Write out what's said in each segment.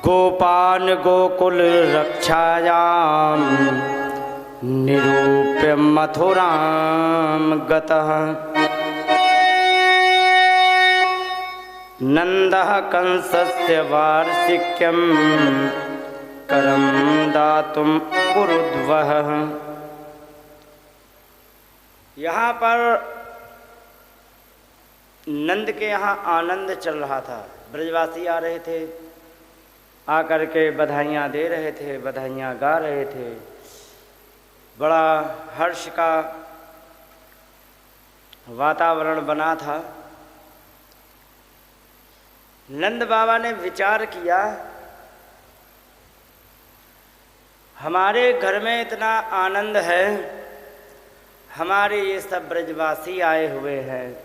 गोपान गोकुल रक्षायाम निरूप्य मथुराम गतः नंदः कंसस्य वार्षिक्यं करं दातुं कुरुद्वः। यहाँ पर नंद के यहाँ आनंद चल रहा था। ब्रजवासी आ रहे थे, आकर के बधाइयाँ दे रहे थे, बधाइयाँ गा रहे थे। बड़ा हर्ष का वातावरण बना था। नंद बाबा ने विचार किया, हमारे घर में इतना आनंद है, हमारे ये सब ब्रजवासी आए हुए हैं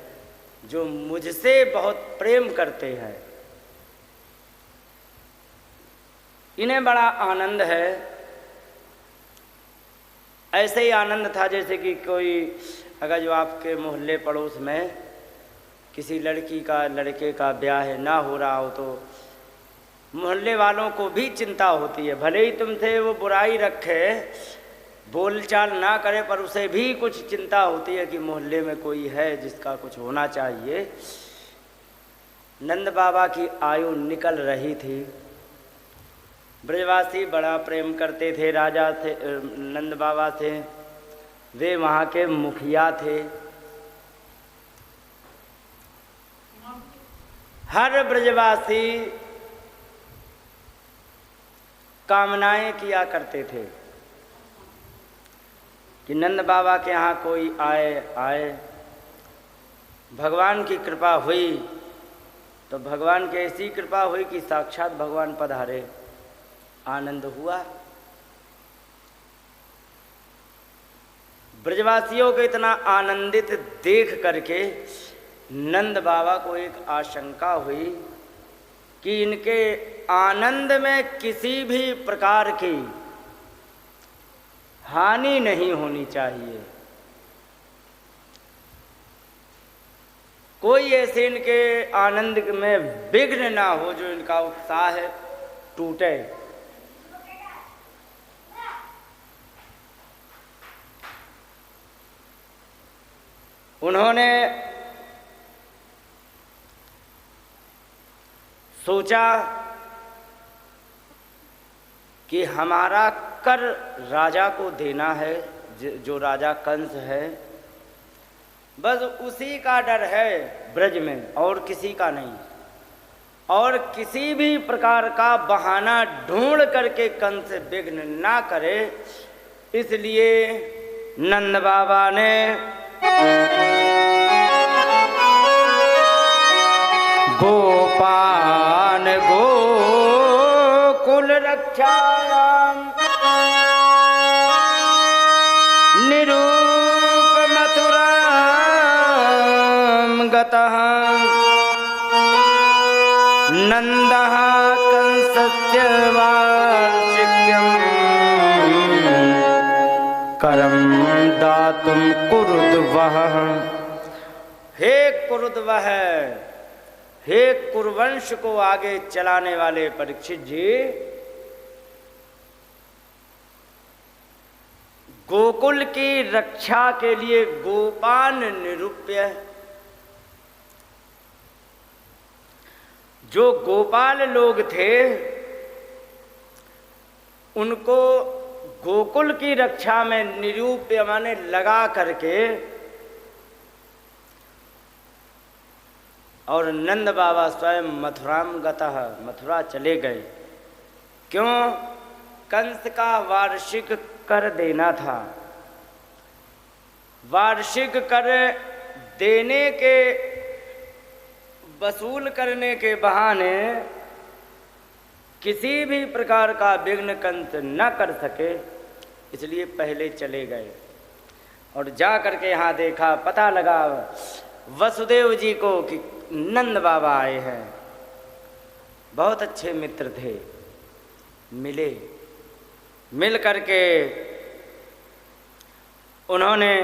जो मुझसे बहुत प्रेम करते हैं, इन्हें बड़ा आनंद है। ऐसे ही आनंद था जैसे कि कोई अगर जो आपके मोहल्ले पड़ोस में किसी लड़की का लड़के का ब्याह ना हो रहा हो तो मोहल्ले वालों को भी चिंता होती है। भले ही तुमसे वो बुराई रखे, बोलचाल ना करे, पर उसे भी कुछ चिंता होती है कि मोहल्ले में कोई है जिसका कुछ होना चाहिए। नंद बाबा की आयु निकल रही थी। ब्रजवासी बड़ा प्रेम करते थे राजा थे, नंद बाबा थे, वे वहाँ के मुखिया थे। हर ब्रजवासी कामनाएं किया करते थे कि नंद बाबा के यहाँ कोई आए। भगवान की कृपा हुई तो भगवान की ऐसी कृपा हुई कि साक्षात भगवान पधारे। आनंद हुआ। ब्रजवासियों को इतना आनंदित देख करके नंद बाबा को एक आशंका हुई कि इनके आनंद में किसी भी प्रकार की हानि नहीं होनी चाहिए। कोई ऐसे इनके आनंद में विघ्न ना हो जो इनका उत्साह टूटे। उन्होंने सोचा कि हमारा कर राजा को देना है, जो राजा कंस है, बस उसी का डर है ब्रज में, और किसी का नहीं। और किसी भी प्रकार का बहाना ढूंढ करके कंस विघ्न ना करे, इसलिए नंद बाबा ने गोपान गोकुल रक्षायाम निरूप मथुराम गतः नंदः कंसस्य वार्षिक्यं करं दातुं कुरुद्वः। हे कुरुद्वः, हे कुरुवंश को आगे चलाने वाले परीक्षित जी, गोकुल की रक्षा के लिए गोपान निरूप्य, जो गोपाल लोग थे उनको गोकुल की रक्षा में निरूप्य माने लगा करके, और नंद बाबा स्वयं मथुराम गतः, मथुरा चले गए। क्यों? कंस का वार्षिक कर देना था। वार्षिक कर देने के, वसूल करने के बहाने किसी भी प्रकार का विघ्न कंस न कर सके, इसलिए पहले चले गए। और जा करके यहाँ देखा, पता लगा वसुदेव जी को कि नंद बाबा आए हैं। बहुत अच्छे मित्र थे, मिले। मिल करके उन्होंने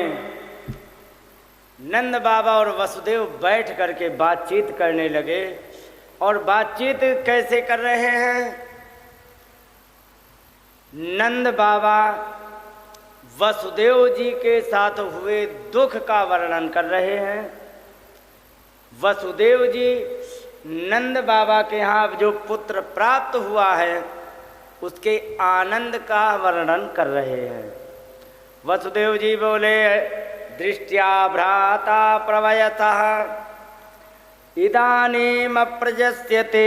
नंद बाबा और वसुदेव बैठ करके बातचीत करने लगे। और बातचीत कैसे कर रहे हैं? नंद बाबा वसुदेव जी के साथ हुए दुख का वर्णन कर रहे हैं। वसुदेव जी नंद बाबा के यहाँ जो पुत्र प्राप्त हुआ है उसके आनंद का वर्णन कर रहे हैं। वसुदेव जी बोले, दृष्ट्या भ्राता प्रवयतः इदानीम प्रजस्यते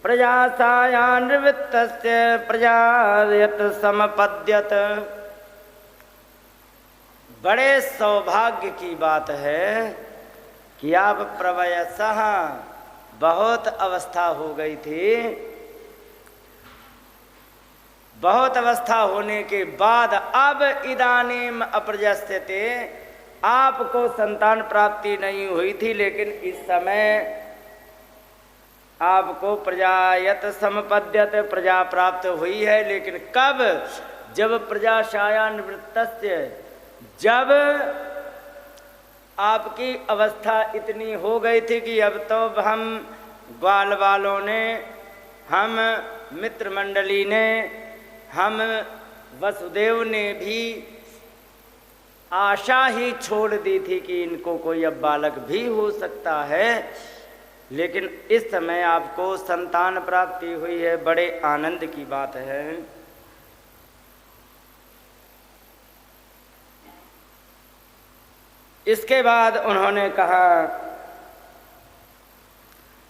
प्रजासाया निवृत्तस्य प्रजायत समपद्यत। बड़े सौभाग्य की बात है कि आप प्रवयसः बहुत अवस्था हो गई थी, बहुत अवस्था होने के बाद अब इदानीम अप्रजस्यते, आपको संतान प्राप्ति नहीं हुई थी, लेकिन इस समय आपको प्रजायत समपद्यत, प्रजा प्राप्त हुई है। लेकिन कब? जब प्रजाशाया निवृत्तस्य, जब आपकी अवस्था इतनी हो गई थी कि अब तो हम ग्वाल वालों ने, हम मित्र मंडली ने, हम वसुदेव ने भी आशा ही छोड़ दी थी कि इनको कोई अब बालक भी हो सकता है, लेकिन इस समय आपको संतान प्राप्ति हुई है, बड़े आनंद की बात है। इसके बाद उन्होंने कहा,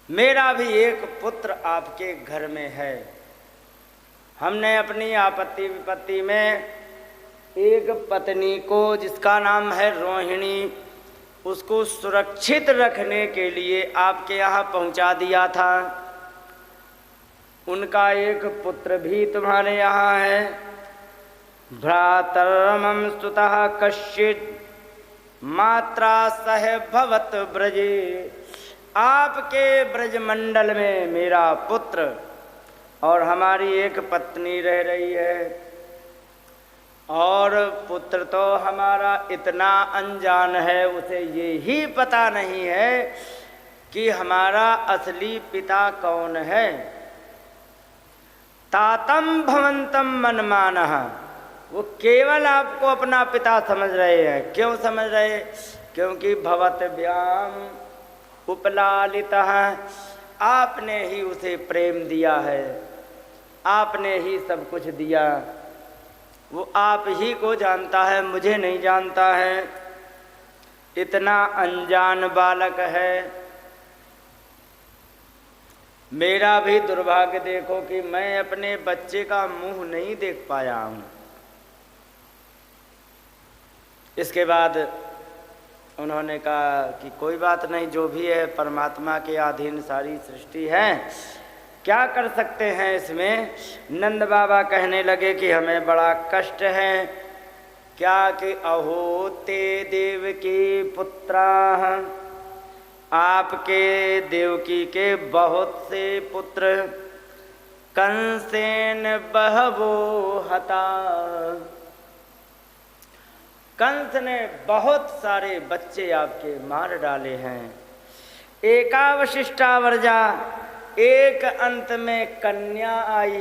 मेरा भी एक पुत्र आपके घर में है। हमने अपनी आपत्ति विपत्ति में एक पत्नी को, जिसका नाम है रोहिणी, उसको सुरक्षित रखने के लिए आपके यहाँ पहुँचा दिया था। उनका एक पुत्र भी तुम्हारे यहाँ है। भ्रातरमं स्तुतः कश्चित् मात्रा सह भवत ब्रजे। आपके ब्रजमंडल में मेरा पुत्र और हमारी एक पत्नी रह रही है, और पुत्र तो हमारा इतना अनजान है, उसे ये ही पता नहीं है कि हमारा असली पिता कौन है। तातम भवंतम मनमानः, वो केवल आपको अपना पिता समझ रहे हैं। क्यों समझ रहे? क्योंकि भवत व्याम उपलालितः, आपने ही उसे प्रेम दिया है, आपने ही सब कुछ दिया, वो आप ही को जानता है, मुझे नहीं जानता है। इतना अनजान बालक है। मेरा भी दुर्भाग्य देखो कि मैं अपने बच्चे का मुंह नहीं देख पाया हूँ। इसके बाद उन्होंने कहा कि कोई बात नहीं, जो भी है परमात्मा के अधीन सारी सृष्टि है, क्या कर सकते हैं इसमें। नंद बाबा कहने लगे कि हमें बड़ा कष्ट है। क्या कि अहो ते देवकी पुत्राः, आपके देवकी के बहुत से पुत्र, कंसेन बहवो हता, कंस ने बहुत सारे बच्चे आपके मार डाले हैं। एकावशिष्टा वर्जा, एक अंत में कन्या आई।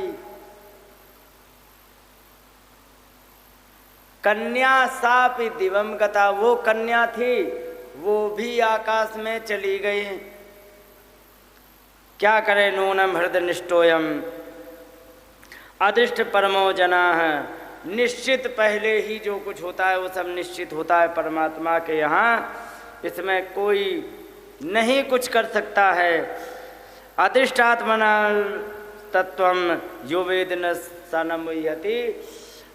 कन्या सापि दिवम गता, वो कन्या थी, वो भी आकाश में चली गई। क्या करे? नूनम हृदय निष्ठोयम अदृष्ट परमो जनाः, निश्चित पहले ही जो कुछ होता है वो सब निश्चित होता है परमात्मा के यहाँ, इसमें कोई नहीं कुछ कर सकता है। अधिष्ठात्मना तत्वम यो वेद न सनमुह्यति,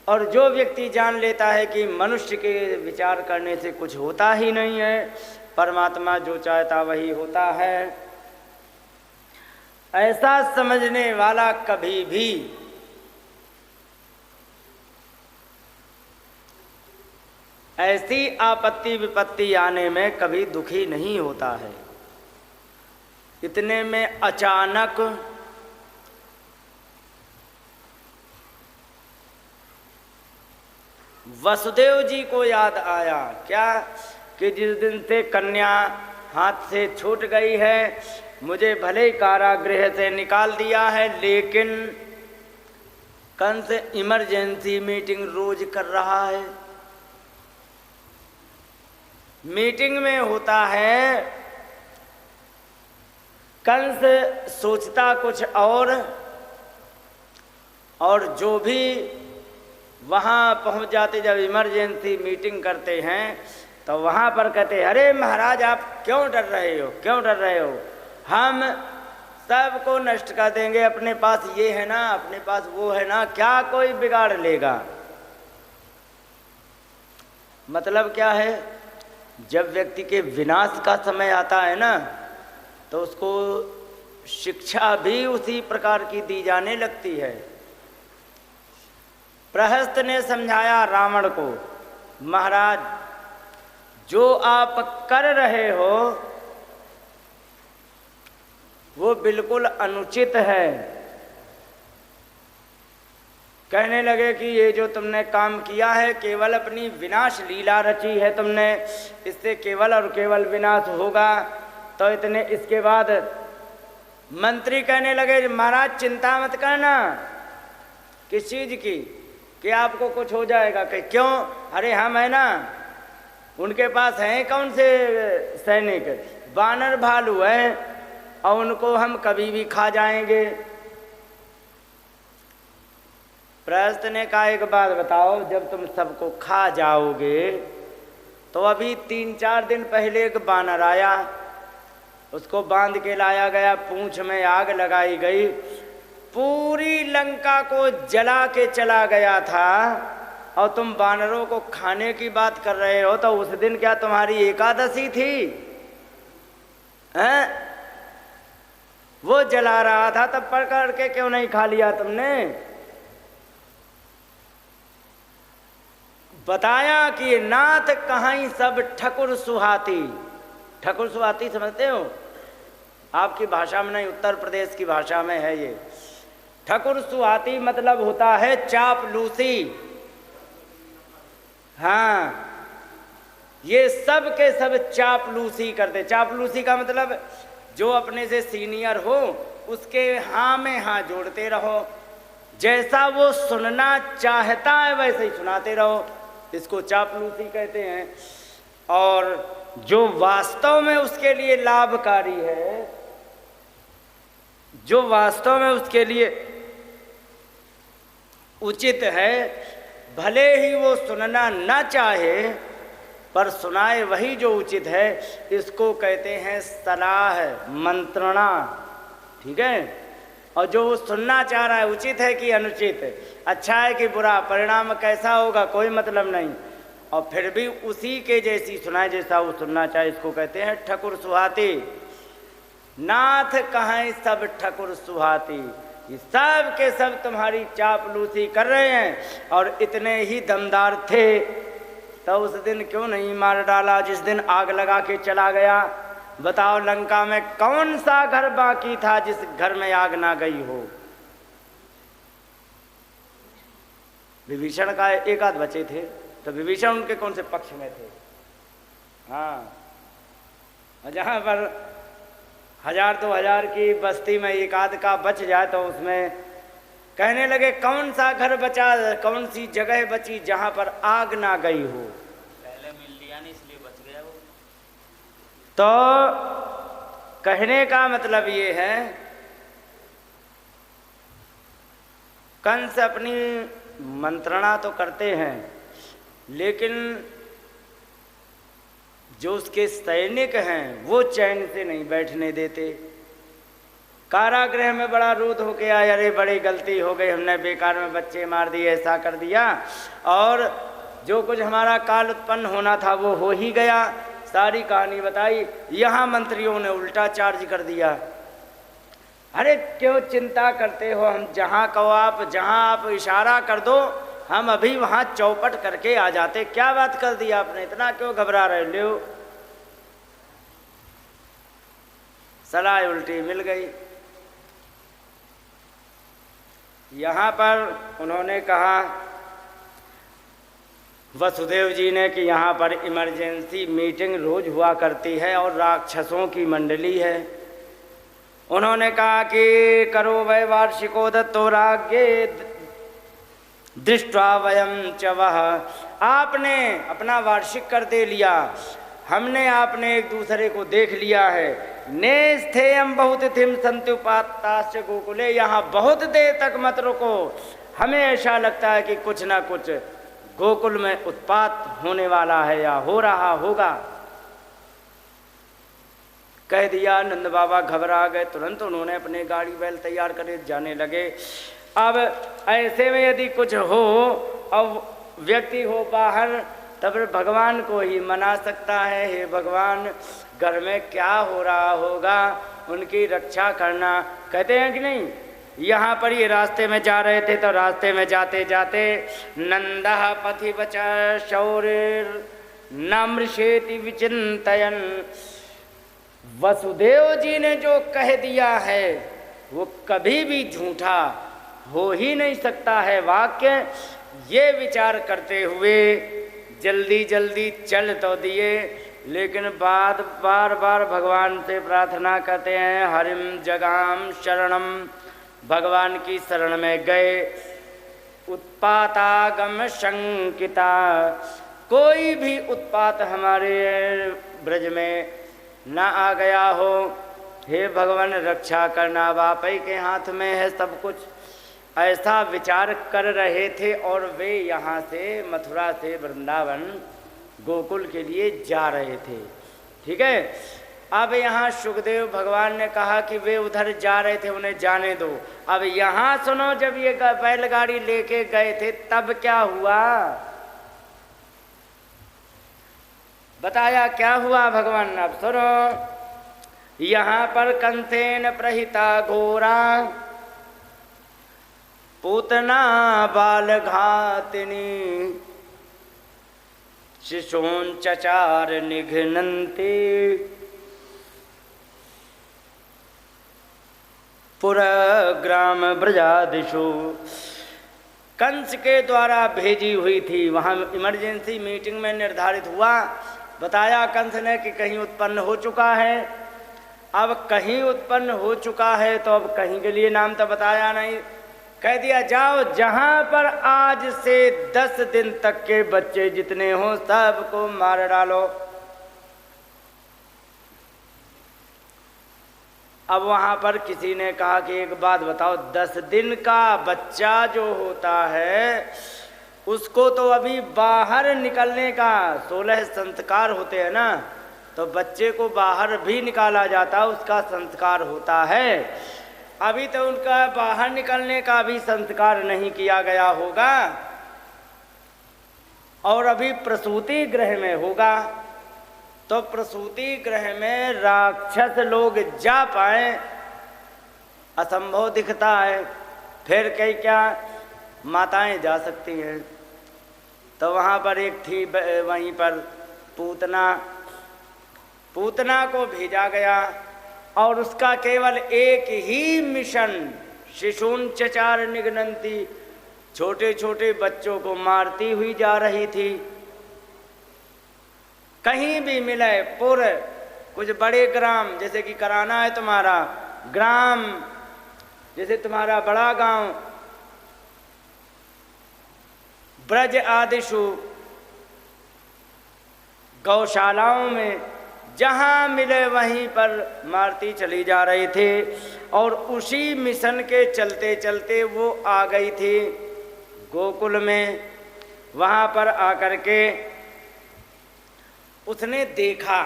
और जो व्यक्ति जान लेता है कि मनुष्य के विचार करने से कुछ होता ही नहीं है, परमात्मा जो चाहता वही होता है, ऐसा समझने वाला कभी भी ऐसी आपत्ति विपत्ति आने में कभी दुखी नहीं होता है। इतने में अचानक वसुदेव जी को याद आया। क्या? कि जिस दिन से कन्या हाथ से छूट गई है, मुझे भले कारागृह से निकाल दिया है, लेकिन कंस इमरजेंसी मीटिंग रोज कर रहा है। मीटिंग में होता है, कंस सोचता कुछ और जो भी वहाँ पहुँच जाते, जब इमरजेंसी मीटिंग करते हैं तो वहाँ पर कहते हैं, अरे महाराज आप क्यों डर रहे हो, क्यों डर रहे हो, हम सबको नष्ट कर देंगे, अपने पास ये है ना, अपने पास वो है ना, क्या कोई बिगाड़ लेगा। मतलब क्या है, जब व्यक्ति के विनाश का समय आता है ना, तो उसको शिक्षा भी उसी प्रकार की दी जाने लगती है। प्रहस्त ने समझाया रावण को, महाराज जो आप कर रहे हो वो बिल्कुल अनुचित है। कहने लगे कि ये जो तुमने काम किया है केवल अपनी विनाश लीला रची है तुमने, इससे केवल और केवल विनाश होगा। तो इतने इसके बाद मंत्री कहने लगे, महाराज चिंता मत करना किस चीज़ की, कि आपको कुछ हो जाएगा। कि क्यों, अरे हम है ना, उनके पास हैं कौन से सैनिक, वानर भालू हैं, और उनको हम कभी भी खा जाएंगे। प्रहस्त ने कहा, एक बात बताओ, जब तुम सबको खा जाओगे तो अभी 3-4 दिन पहले एक वानर आया, उसको बांध के लाया गया, पूंछ में आग लगाई गई, पूरी लंका को जला के चला गया था, और तुम वानरों को खाने की बात कर रहे हो। तो उस दिन क्या तुम्हारी एकादशी थी हैं? वो जला रहा था, तब पकड़ के क्यों नहीं खा लिया तुमने। बताया कि नाथ कहीं सब ठकुर सुहाती। ठकुर सुहाती समझते हो, आपकी भाषा में नहीं, उत्तर प्रदेश की भाषा में है ये। ठकुर सुहाती मतलब होता है चापलूसी। हाँ, ये सब के सब चापलूसी करते। चापलूसी का मतलब जो अपने से सीनियर हो उसके हाँ में हाँ जोड़ते रहो, जैसा वो सुनना चाहता है वैसे ही सुनाते रहो, इसको चापलूसी कहते हैं। और जो वास्तव में उसके लिए लाभकारी है, जो वास्तव में उसके लिए उचित है, भले ही वो सुनना न चाहे पर सुनाए वही जो उचित है, इसको कहते हैं सलाह, मंत्रणा। ठीक है। और जो वो सुनना चाह रहा है, उचित है कि अनुचित, अच्छा है कि बुरा, परिणाम कैसा होगा कोई मतलब नहीं, और फिर भी उसी के जैसी सुनाए जैसा वो सुनना चाहे, इसको कहते हैं ठकुर सुहाती। नाथ कहाँ सब ठकुर सुहाती, ये सब के सब तुम्हारी चापलूसी कर रहे हैं, और इतने ही दमदार थे तो उस दिन क्यों नहीं मार डाला जिस दिन आग लगा के चला गया। बताओ लंका में कौन सा घर बाकी था जिस घर में आग ना गई हो। विभीषण का एक आध बचे थे, तो विभीषण उनके कौन से पक्ष में थे। हाँ, जहाँ पर 1000-2000 की बस्ती में एक आध का बच जाए तो उसमें कहने लगे कौन सा घर बचा, कौन सी जगह बची जहाँ पर आग ना गई हो। पहले मिल लिया नहीं इसलिए बच गया वो। तो कहने का मतलब ये है, कंस अपनी मंत्रणा तो करते हैं, लेकिन जो उसके सैनिक हैं वो चैन से नहीं बैठने देते। कारागृह में बड़ा रोध होके आया, अरे बड़ी गलती हो गई, हमने बेकार में बच्चे मार दिए, ऐसा कर दिया, और जो कुछ हमारा काल उत्पन्न होना था वो हो ही गया। सारी कहानी बताई। यहाँ मंत्रियों ने उल्टा चार्ज कर दिया, अरे क्यों चिंता करते हो, हम जहाँ कहो आप, जहाँ आप इशारा कर दो हम अभी वहाँ चौपट करके आ जाते, क्या बात कर दी आपने, इतना क्यों घबरा रहे हो। सलाह उल्टी मिल गई। यहाँ पर उन्होंने कहा वसुदेव जी ने कि यहाँ पर इमरजेंसी मीटिंग रोज हुआ करती है और राक्षसों की मंडली है। उन्होंने कहा कि करो वै वार्षिकोदत्तो राज्ञे दृष्ट्वा वयं च वह, आपने अपना वार्षिक कर दे लिया, हमने आपने एक दूसरे को देख लिया है। नेस्थेयम बहुत थिम संत्युपाताश्च गोकुले, यहाँ बहुत देर तक मत रुको, हमें ऐसा लगता है कि कुछ ना कुछ गोकुल में उत्पात होने वाला है या हो रहा होगा। कह दिया। नंद बाबा घबरा गए, तुरंत उन्होंने अपने गाड़ी बैल तैयार करे जाने लगे। अब ऐसे में यदि कुछ हो अब व्यक्ति हो बाहर, तब भगवान को ही मना सकता है, हे भगवान घर में क्या हो रहा होगा, उनकी रक्षा करना। कहते हैं कि नहीं। यहाँ पर ये रास्ते में जा रहे थे, तो रास्ते में जाते जाते नंदः पथि वच शौरिर नमृषेति विचिंतयन, वसुदेव जी ने जो कह दिया है वो कभी भी झूठा हो ही नहीं सकता है वाक्य। ये विचार करते हुए जल्दी जल्दी चल तो दिए, लेकिन बार बार भगवान से प्रार्थना करते हैं, हरिम जगाम शरणम, भगवान की शरण में गए। उत्पातागम शंकिता, कोई भी उत्पात हमारे ब्रज में ना आ गया हो, हे भगवान रक्षा करना, वापई के हाथ में है सब कुछ। ऐसा विचार कर रहे थे और वे यहाँ से मथुरा से वृंदावन गोकुल के लिए जा रहे थे। ठीक है। अब यहाँ सुखदेव भगवान ने कहा कि वे उधर जा रहे थे, उन्हें जाने दो। अब यहाँ सुनो, जब ये बैलगाड़ी लेके गए थे तब क्या हुआ, बताया क्या हुआ भगवान। अब सुनो, यहाँ पर कंसेन प्रहिता घोरा पूतना बाल घातिनी, शिशून चचार निघ्नन्ति, पुरग्राम ब्रजादिशु। कंस के द्वारा भेजी हुई थी, वहाँ इमरजेंसी मीटिंग में निर्धारित हुआ, बताया कंस ने कि कहीं उत्पन्न हो चुका है। अब कहीं उत्पन्न हो चुका है तो अब कहीं के लिए नाम तो बताया नहीं, कह दिया जाओ जहाँ पर आज से 10 दिन तक के बच्चे जितने हों सबको मार डालो। अब वहाँ पर किसी ने कहा कि एक बात बताओ, 10 दिन का बच्चा जो होता है उसको तो अभी बाहर निकलने का 16 संस्कार होते हैं ना, तो बच्चे को बाहर भी निकाला जाता, उसका संस्कार होता है। अभी तो उनका बाहर निकलने का भी संस्कार नहीं किया गया होगा और अभी प्रसूति गृह में होगा। तो प्रसूति गृह में राक्षस लोग जा पाए असंभव दिखता है, फिर कई क्या माताएं जा सकती हैं। तो वहाँ पर एक थी, वहीं पर पूतना को भेजा गया और उसका केवल एक ही मिशन, शिशून चचार निघ्नन्ति, छोटे छोटे बच्चों को मारती हुई जा रही थी। कहीं भी मिले पुर, कुछ बड़े ग्राम, जैसे कि कराना है तुम्हारा ग्राम, जैसे तुम्हारा बड़ा गांव, ब्रज आदिशु, गौशालाओं में जहाँ मिले वहीं पर मारती चली जा रही थी। और उसी मिशन के चलते चलते वो आ गई थी गोकुल में। वहाँ पर आकर के उसने देखा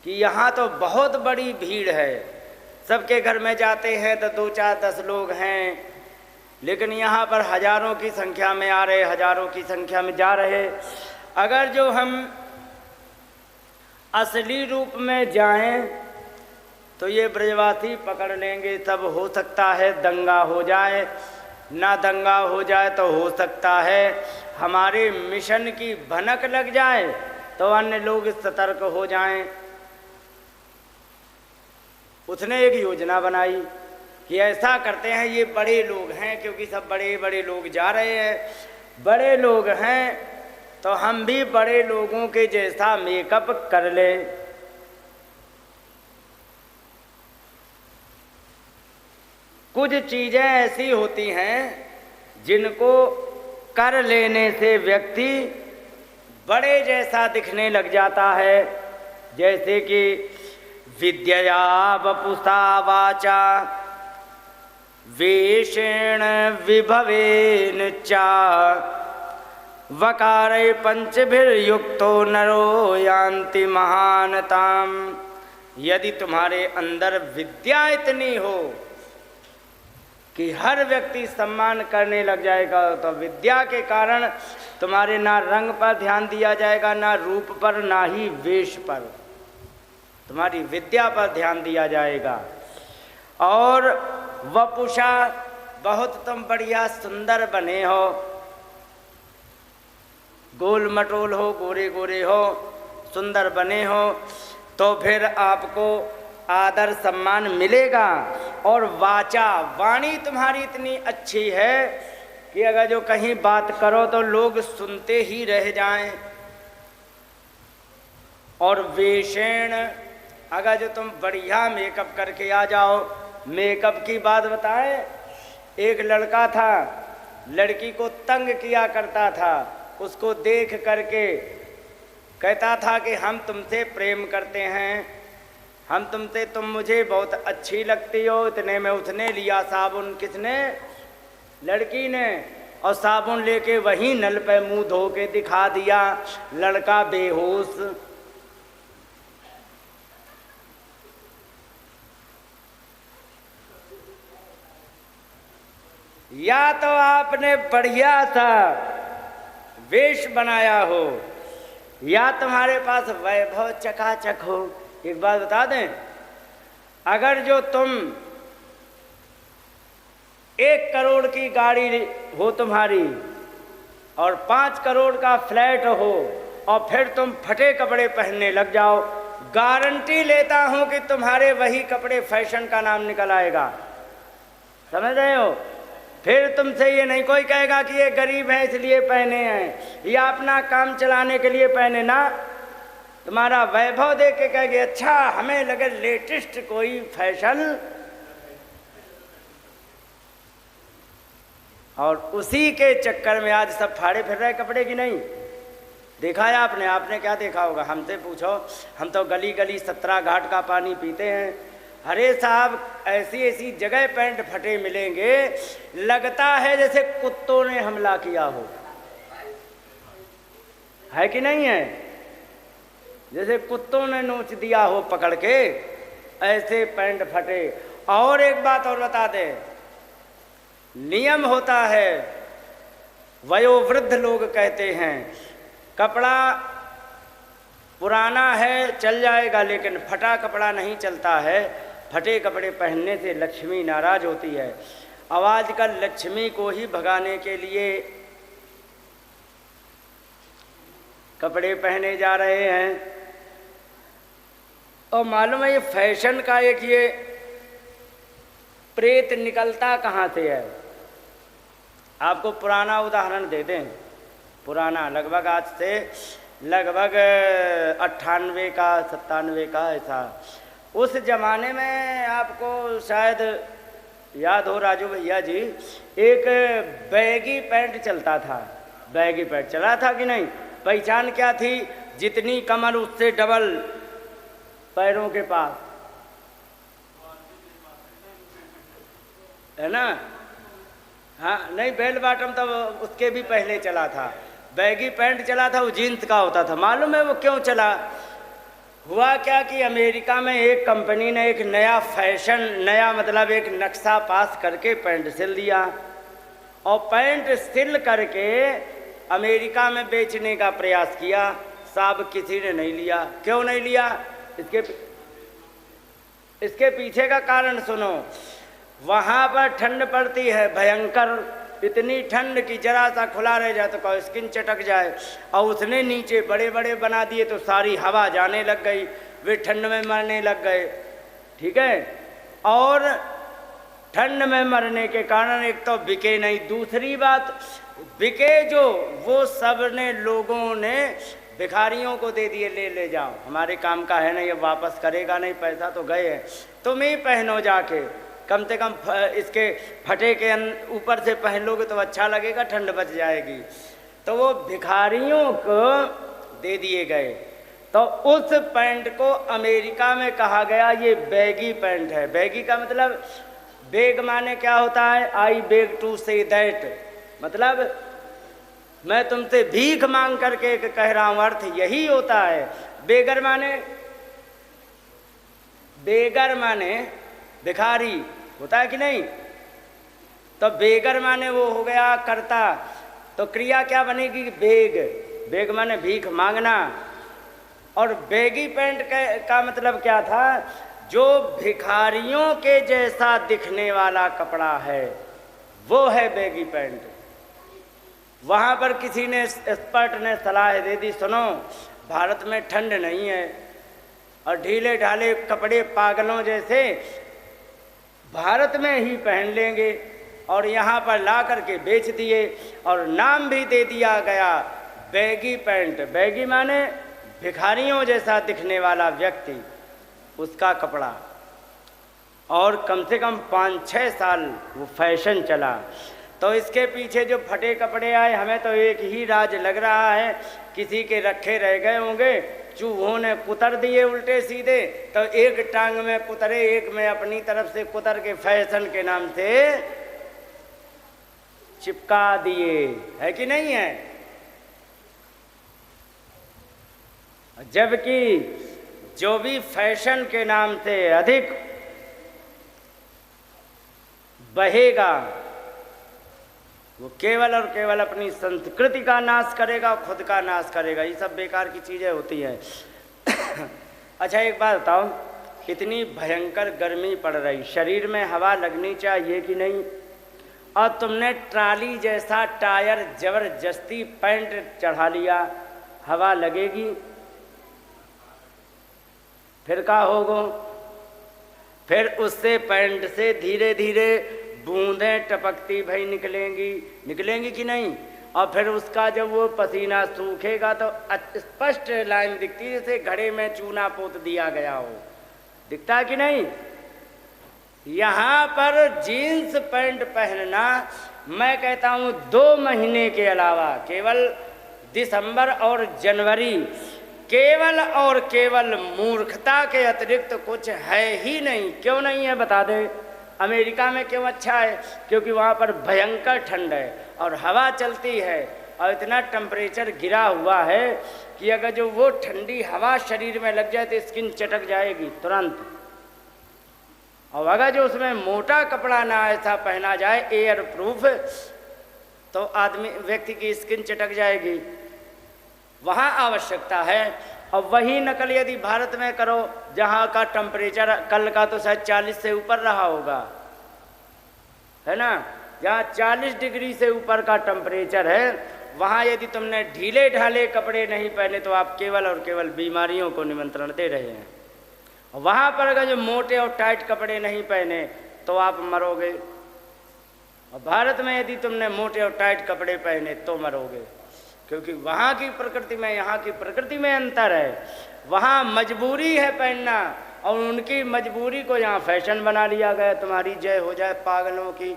कि यहाँ तो बहुत बड़ी भीड़ है, सबके घर में जाते हैं तो 2, 4, 10 लोग हैं, लेकिन यहाँ पर हजारों की संख्या में आ रहे, हजारों की संख्या में जा रहे। अगर जो हम असली रूप में जाएं तो ये ब्रजवासी पकड़ लेंगे, सब हो सकता है दंगा हो जाए, ना दंगा हो जाए तो हो सकता है हमारे मिशन की भनक लग जाए तो अन्य लोग सतर्क हो जाएं। उसने एक योजना बनाई कि ऐसा करते हैं, ये बड़े लोग हैं, क्योंकि सब बड़े बड़े लोग जा रहे हैं, बड़े लोग हैं तो हम भी बड़े लोगों के जैसा मेकअप कर ले। कुछ चीज़ें ऐसी होती हैं जिनको कर लेने से व्यक्ति बड़े जैसा दिखने लग जाता है। जैसे कि विद्यया वपुषा वाचा वेषेण विभवेन चा वकारे पंचभिर्युक्तो नरो यान्ति महानताम। यदि तुम्हारे अंदर विद्या इतनी हो कि हर व्यक्ति सम्मान करने लग जाएगा, तो विद्या के कारण तुम्हारे ना रंग पर ध्यान दिया जाएगा, ना रूप पर, ना ही वेश पर, तुम्हारी विद्या पर ध्यान दिया जाएगा। और वपुषा, बहुत तुम बढ़िया सुंदर बने हो, गोल मटोल हो, गोरे गोरे हो, सुंदर बने हो, तो फिर आपको आदर सम्मान मिलेगा। और वाचा, वाणी तुम्हारी इतनी अच्छी है कि अगर जो कहीं बात करो तो लोग सुनते ही रह जाएं। और वेषेण, अगर जो तुम बढ़िया मेकअप करके आ जाओ। मेकअप की बात बताएं, एक लड़का था, लड़की को तंग किया करता था, उसको देख करके कहता था कि हम तुमसे प्रेम करते हैं, हम तुमसे, तुम मुझे बहुत अच्छी लगती हो। इतने में उसने लिया साबुन, किसने? लड़की ने। और साबुन लेके वहीं नल पे मुंह धो के दिखा दिया, लड़का बेहोश। या तो आपने बढ़िया सा वेश बनाया हो, या तुम्हारे पास वैभव चकाचक हो। एक बात बता दें, अगर जो तुम 1 करोड़ की गाड़ी हो तुम्हारी और 5 करोड़ का फ्लैट हो, और फिर तुम फटे कपड़े पहनने लग जाओ, गारंटी लेता हूं कि तुम्हारे वही कपड़े फैशन का नाम निकल आएगा। समझ रहे हो? फिर तुमसे ये नहीं कोई कहेगा कि ये गरीब है इसलिए पहने हैं, या अपना काम चलाने के लिए पहने ना। तुम्हारा वैभव देख के कहेंगे अच्छा हमें लगे लेटेस्ट कोई फैशन, और उसी के चक्कर में आज सब फाड़े फिर रहे कपड़े की। नहीं देखा है आपने? आपने क्या देखा होगा? हमसे पूछो, हम तो गली गली 17 घाट का पानी पीते हैं। अरे साहब, ऐसी ऐसी जगह पैंट फटे मिलेंगे, लगता है जैसे कुत्तों ने हमला किया हो, है कि नहीं है? जैसे कुत्तों ने नोच दिया हो पकड़ के, ऐसे पैंट फटे। और एक बात और बता दे, नियम होता है, वयोवृद्ध लोग कहते हैं कपड़ा पुराना है चल जाएगा, लेकिन फटा कपड़ा नहीं चलता है। फटे कपड़े पहनने से लक्ष्मी नाराज होती है। अब आजकल लक्ष्मी को ही भगाने के लिए कपड़े पहने जा रहे हैं। और मालूम है ये फैशन का एक ये प्रेत निकलता कहाँ से है? आपको पुराना उदाहरण दे दें, पुराना लगभग आज से लगभग 98 का 97 का ऐसा। उस ज़माने में आपको शायद याद हो राजू भैया जी, एक बैगी पैंट चलता था। बैगी पैंट चला था कि नहीं? पहचान क्या थी? जितनी कमर उससे डबल पैरों के पास, है ना? हाँ नहीं, बेल बॉटम तब उसके भी पहले चला था। बैगी पैंट चला था, वो जीन्स का होता था। मालूम है वो क्यों चला? हुआ क्या कि अमेरिका में एक कंपनी ने एक नया फैशन, नया मतलब एक नक्शा पास करके पैंट सिल दिया, और पैंट सिल करके अमेरिका में बेचने का प्रयास किया। साहब किसी ने नहीं लिया। क्यों नहीं लिया? इसके पीछे का कारण सुनो। वहाँ पर ठंड पड़ती है भयंकर, इतनी ठंड कि जरा सा खुला रह जाए तो कोई स्किन चटक जाए, और उसने नीचे बड़े बड़े बना दिए तो सारी हवा जाने लग गई, वे ठंड में मरने लग गए। ठीक है? और ठंड में मरने के कारण एक तो बिके नहीं, दूसरी बात बिके जो, वो सब ने लोगों ने भिखारियों को दे दिए, ले जाओ, हमारे काम का है ना, ये वापस करेगा नहीं, पैसा तो गए हैं, तुम ही पहनो जाके। कम से कम इसके फटे के ऊपर से पहन लोगे तो अच्छा लगेगा, ठंड बच जाएगी। तो वो भिखारियों को दे दिए गए। तो उस पैंट को अमेरिका में कहा गया ये बैगी पैंट है। बैगी का मतलब, बेग माने क्या होता है, I beg to say that, मतलब मैं तुमसे भीख मांग करके कह रहा हूं, अर्थ यही होता है। बेगर माने भिखारी होता है कि नहीं। तो बेगर माने वो हो गया कर्ता, तो क्रिया क्या बनेगी, बेग। बेग माने भीख मांगना। और बैगी पैंट का मतलब क्या था, जो भिखारियों के जैसा दिखने वाला कपड़ा है वो है बैगी पैंट। वहाँ पर किसी ने, एक्सपर्ट ने सलाह दे दी, सुनो भारत में ठंड नहीं है और ढीले ढाले कपड़े पागलों जैसे भारत में ही पहन लेंगे, और यहाँ पर ला करके बेच दिए और नाम भी दे दिया गया बैगी पैंट। बैगी माने भिखारियों जैसा दिखने वाला व्यक्ति, उसका कपड़ा। और कम से कम 5-6 साल वो फैशन चला। तो इसके पीछे जो फटे कपड़े आए, हमें तो एक ही राज लग रहा है, किसी के रखे रह गए होंगे, चूहों ने कुतर दिए उल्टे सीधे, तो एक टांग में कुतरे, एक में अपनी तरफ से कुतर के फैशन के नाम से चिपका दिए, है कि नहीं है। जबकि जो भी फैशन के नाम से अधिक बहेगा वो केवल और केवल अपनी संस्कृति का नाश करेगा, खुद का नाश करेगा। ये सब बेकार की चीज़ें होती हैं। अच्छा एक बात बताओ, इतनी भयंकर गर्मी पड़ रही, शरीर में हवा लगनी चाहिए कि नहीं, और तुमने ट्राली जैसा टायर जबरदस्ती पैंट चढ़ा लिया, हवा लगेगी? फिर क्या होगा, फिर उससे पैंट से धीरे धीरे बूंदें टपकती भाई निकलेंगी कि नहीं। और फिर उसका जब वो पसीना सूखेगा तो स्पष्ट लाइन दिखती है, जैसे घड़े में चूना पोत दिया गया हो, दिखता है कि नहीं। यहाँ पर जीन्स पैंट पहनना, मैं कहता हूँ 2 महीने के अलावा, केवल दिसंबर और जनवरी, केवल और केवल मूर्खता के अतिरिक्त कुछ है ही नहीं। क्यों नहीं है बता दे। अमेरिका में क्यों अच्छा है, क्योंकि वहाँ पर भयंकर ठंड है और हवा चलती है और इतना टेम्परेचर गिरा हुआ है कि अगर जो वो ठंडी हवा शरीर में लग जाए तो स्किन चटक जाएगी तुरंत। और अगर जो उसमें मोटा कपड़ा ना ऐसा पहना जाए एयर प्रूफ, तो व्यक्ति की स्किन चटक जाएगी। वहाँ आवश्यकता है। और वही नकल यदि भारत में करो, जहाँ का टेम्परेचर कल का तो शायद 40 से ऊपर रहा होगा, है ना, जहाँ 40 डिग्री से ऊपर का टेम्परेचर है, वहाँ यदि तुमने ढीले ढाले कपड़े नहीं पहने तो आप केवल और केवल बीमारियों को निमंत्रण दे रहे हैं। वहाँ पर अगर जो मोटे और टाइट कपड़े नहीं पहने तो आप मरोगे, और भारत में यदि तुमने मोटे और टाइट कपड़े पहने तो मरोगे, क्योंकि वहाँ की प्रकृति में यहाँ की प्रकृति में अंतर है। वहाँ मजबूरी है पहनना और उनकी मजबूरी को यहाँ फैशन बना लिया गया। तुम्हारी जय हो जाए पागलों की।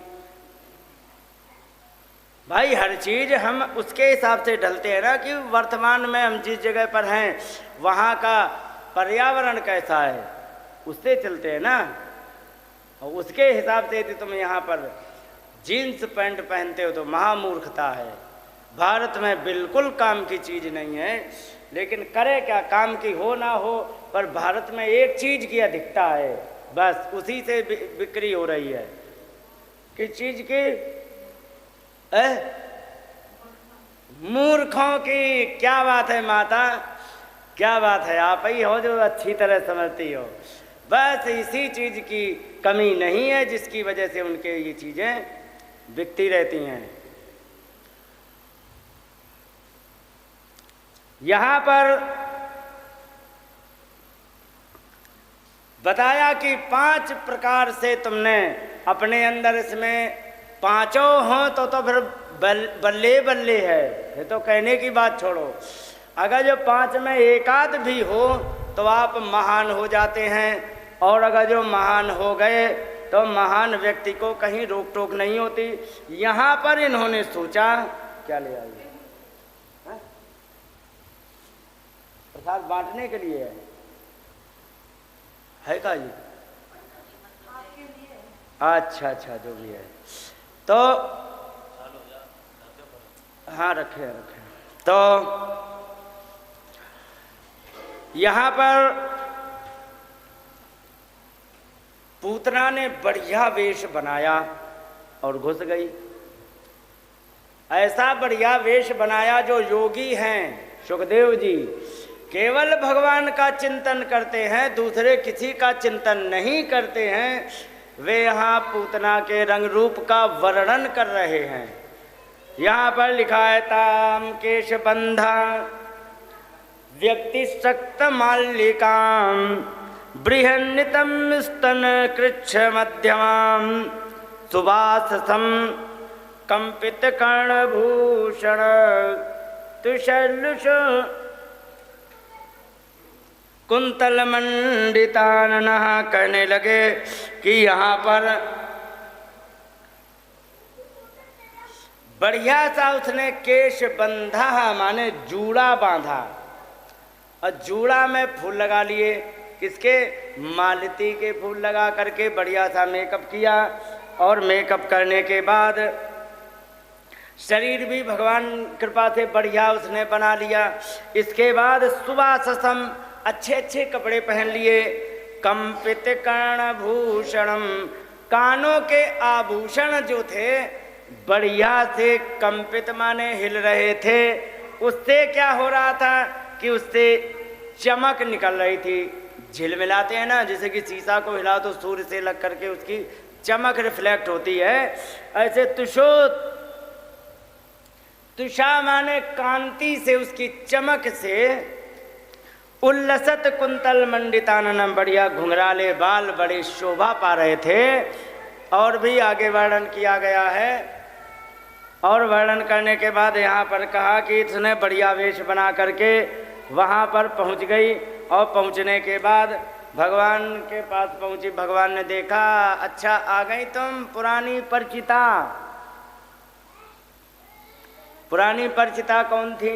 भाई हर चीज़ हम उसके हिसाब से ढलते हैं ना, कि वर्तमान में हम जिस जगह पर हैं वहाँ का पर्यावरण कैसा है, उससे चलते हैं ना। और उसके हिसाब से यदि तुम यहाँ पर जीन्स पैंट पहनते हो तो महामूर्खता है। भारत में बिल्कुल काम की चीज़ नहीं है, लेकिन करे क्या, काम की हो ना हो, पर भारत में एक चीज़ की अधिकता है, बस उसी से बिक्री हो रही है। किस चीज़ की? मूर्खों की। क्या बात है माता, क्या बात है, आप ही हो जो अच्छी तरह समझती हो। बस इसी चीज़ की कमी नहीं है जिसकी वजह से उनके ये चीज़ें बिकती रहती हैं। यहाँ पर बताया कि 5 प्रकार से तुमने अपने अंदर, इसमें 5 हों तो फिर बल्ले बल्ले है, ये तो कहने की बात छोड़ो। अगर जो 5 में एक आध भी हो तो आप महान हो जाते हैं, और अगर जो महान हो गए तो महान व्यक्ति को कहीं रोक टोक नहीं होती। यहाँ पर इन्होंने सोचा क्या ले आइए, प्रसाद बांटने के लिए है का जी? अच्छा अच्छा, जो भी है तो हाँ रखे रखे। तो यहाँ पर पूतना ने बढ़िया वेश बनाया और घुस गई। ऐसा बढ़िया वेश बनाया जो योगी हैं सुखदेव जी, केवल भगवान का चिंतन करते हैं, दूसरे किसी का चिंतन नहीं करते हैं। वे यहाँ पूतना के रंग रूप का वर्णन कर रहे हैं। यहाँ पर लिखा है ताम केश बंधा व्यक्ति शक्त माल्लिकाम बृहन्नितम स्तन कृच्छ मध्यमाम सुवाससम कंपित कर्णभूषण तुषलुष कुंतल मंडिताननः कहने लगे कि यहाँ पर बढ़िया सा उसने केश बंधा, माने जूड़ा बांधा, और जूड़ा में फूल लगा लिए। किसके? मालती के फूल लगा करके बढ़िया सा मेकअप किया, और मेकअप करने के बाद शरीर भी भगवान कृपा से बढ़िया उसने बना लिया। इसके बाद सुवाससम अच्छे अच्छे कपड़े पहन लिए। कंपित कर्णभूषणम कानों के आभूषण जो थे बढ़िया से कंपित माने हिल रहे थे। उससे क्या हो रहा था कि उससे चमक निकल रही थी। झिलमिलाते हैं ना, जैसे कि शीशा को हिला तो सूर्य से लग करके उसकी चमक रिफ्लेक्ट होती है, ऐसे तुषा माने कांति से, उसकी चमक से उल्लसत कुंतल मंडिताननम बढ़िया घुंघराले बाल बड़े शोभा पा रहे थे। और भी आगे वर्णन किया गया है, और वर्णन करने के बाद यहाँ पर कहा कि इसने बढ़िया वेश बना करके वहाँ पर पहुँच गई। और पहुँचने के बाद भगवान के पास पहुँची। भगवान ने देखा, अच्छा आ गई तुम, पुरानी परिचिता। पुरानी परिचिता कौन थी?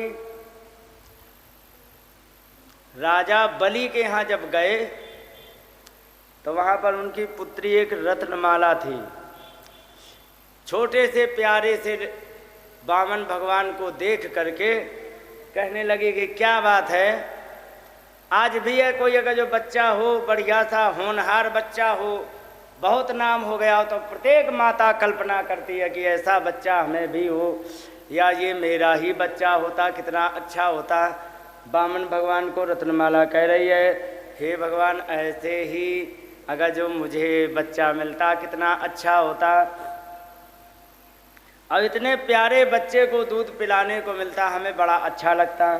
राजा बलि के यहाँ जब गए तो वहाँ पर उनकी पुत्री एक रत्नमाला थी। छोटे से प्यारे से वामन भगवान को देख करके कहने लगे कि क्या बात है, आज भी है कोई अगर जो बच्चा हो, बढ़िया सा होनहार बच्चा हो, बहुत नाम हो गया हो, तो प्रत्येक माता कल्पना करती है कि ऐसा बच्चा हमें भी हो, या ये मेरा ही बच्चा होता कितना अच्छा होता। वामन भगवान को रत्नमाला कह रही है, हे भगवान ऐसे ही अगर जो मुझे बच्चा मिलता कितना अच्छा होता। अब इतने प्यारे बच्चे को दूध पिलाने को मिलता, हमें बड़ा अच्छा लगता।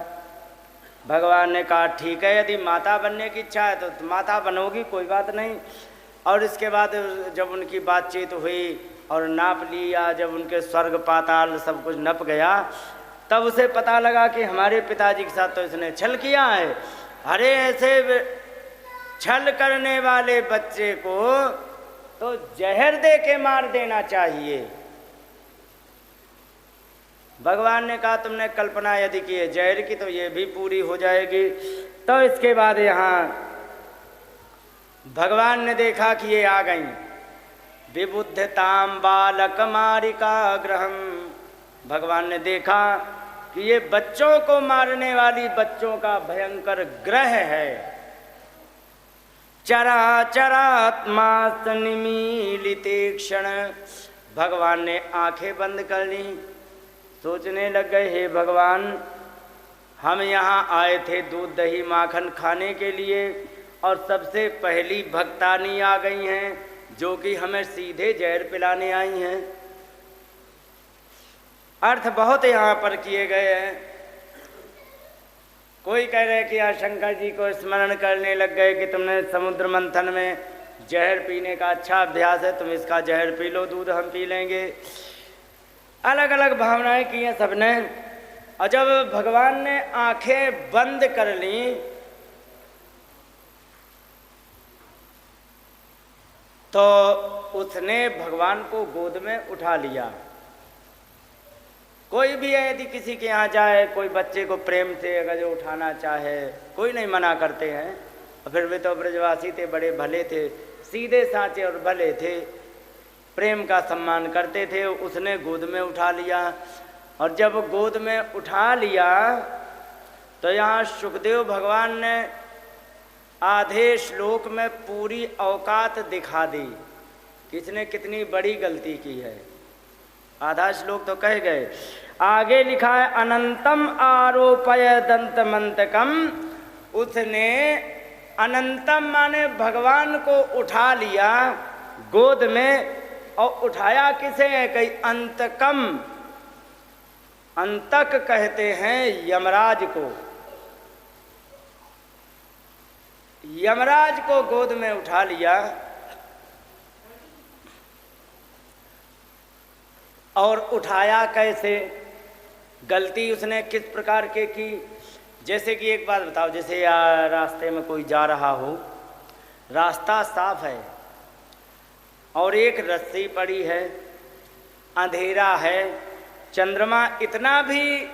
भगवान ने कहा ठीक है, यदि माता बनने की इच्छा है तो माता बनोगी, कोई बात नहीं। और इसके बाद जब उनकी बातचीत हुई और नाप लिया, जब उनके स्वर्ग पाताल सब कुछ नप गया, तब उसे पता लगा कि हमारे पिताजी के साथ तो इसने छल किया है। अरे ऐसे छल करने वाले बच्चे को तो जहर दे के मार देना चाहिए। भगवान ने कहा तुमने कल्पना यदि की है जहर की तो ये भी पूरी हो जाएगी। तो इसके बाद यहाँ भगवान ने देखा कि ये आ गई। विबुद्धताम बालक मारिका ग्रहम, भगवान ने देखा कि ये बच्चों को मारने वाली बच्चों का भयंकर ग्रह है। चरा चरात्मा सनिमीलिते क्षण, भगवान ने आंखें बंद कर ली, सोचने लग गए हे भगवान, हम यहाँ आए थे दूध दही माखन खाने के लिए और सबसे पहली भक्तानी आ गई हैं जो कि हमें सीधे जहर पिलाने आई हैं। अर्थ बहुत यहाँ पर किए गए हैं। कोई कह रहे कि यहाँ शंकर जी को स्मरण करने लग गए कि तुमने समुद्र मंथन में जहर पीने का अच्छा अभ्यास है, तुम इसका जहर पी लो, दूध हम पी लेंगे। अलग अलग भावनाएं की हैं सबने। और जब भगवान ने आंखें बंद कर ली तो उसने भगवान को गोद में उठा लिया। कोई भी है यदि किसी के यहाँ जाए, कोई बच्चे को प्रेम से अगर जो उठाना चाहे, कोई नहीं मना करते हैं। और फिर वे तो ब्रजवासी थे, बड़े भले थे, सीधे साचे और भले थे, प्रेम का सम्मान करते थे। उसने गोद में उठा लिया। और जब गोद में उठा लिया तो यहाँ सुखदेव भगवान ने आधे श्लोक में पूरी औकात दिखा दी, किसने कितनी बड़ी गलती की है। आधा श्लोक तो कह गए, आगे लिखा है अनंतम आरोपय दंतमंतकम। उसने अनंतम माने भगवान को उठा लिया गोद में, और उठाया किसे है, कहीं अंतकम, अंतक कहते हैं यमराज को। यमराज को गोद में उठा लिया। और उठाया कैसे, गलती उसने किस प्रकार के की। जैसे कि एक बात बताओ, जैसे रास्ते में कोई जा रहा हो, रास्ता साफ है और एक रस्सी पड़ी है, अंधेरा है, चंद्रमा इतना भी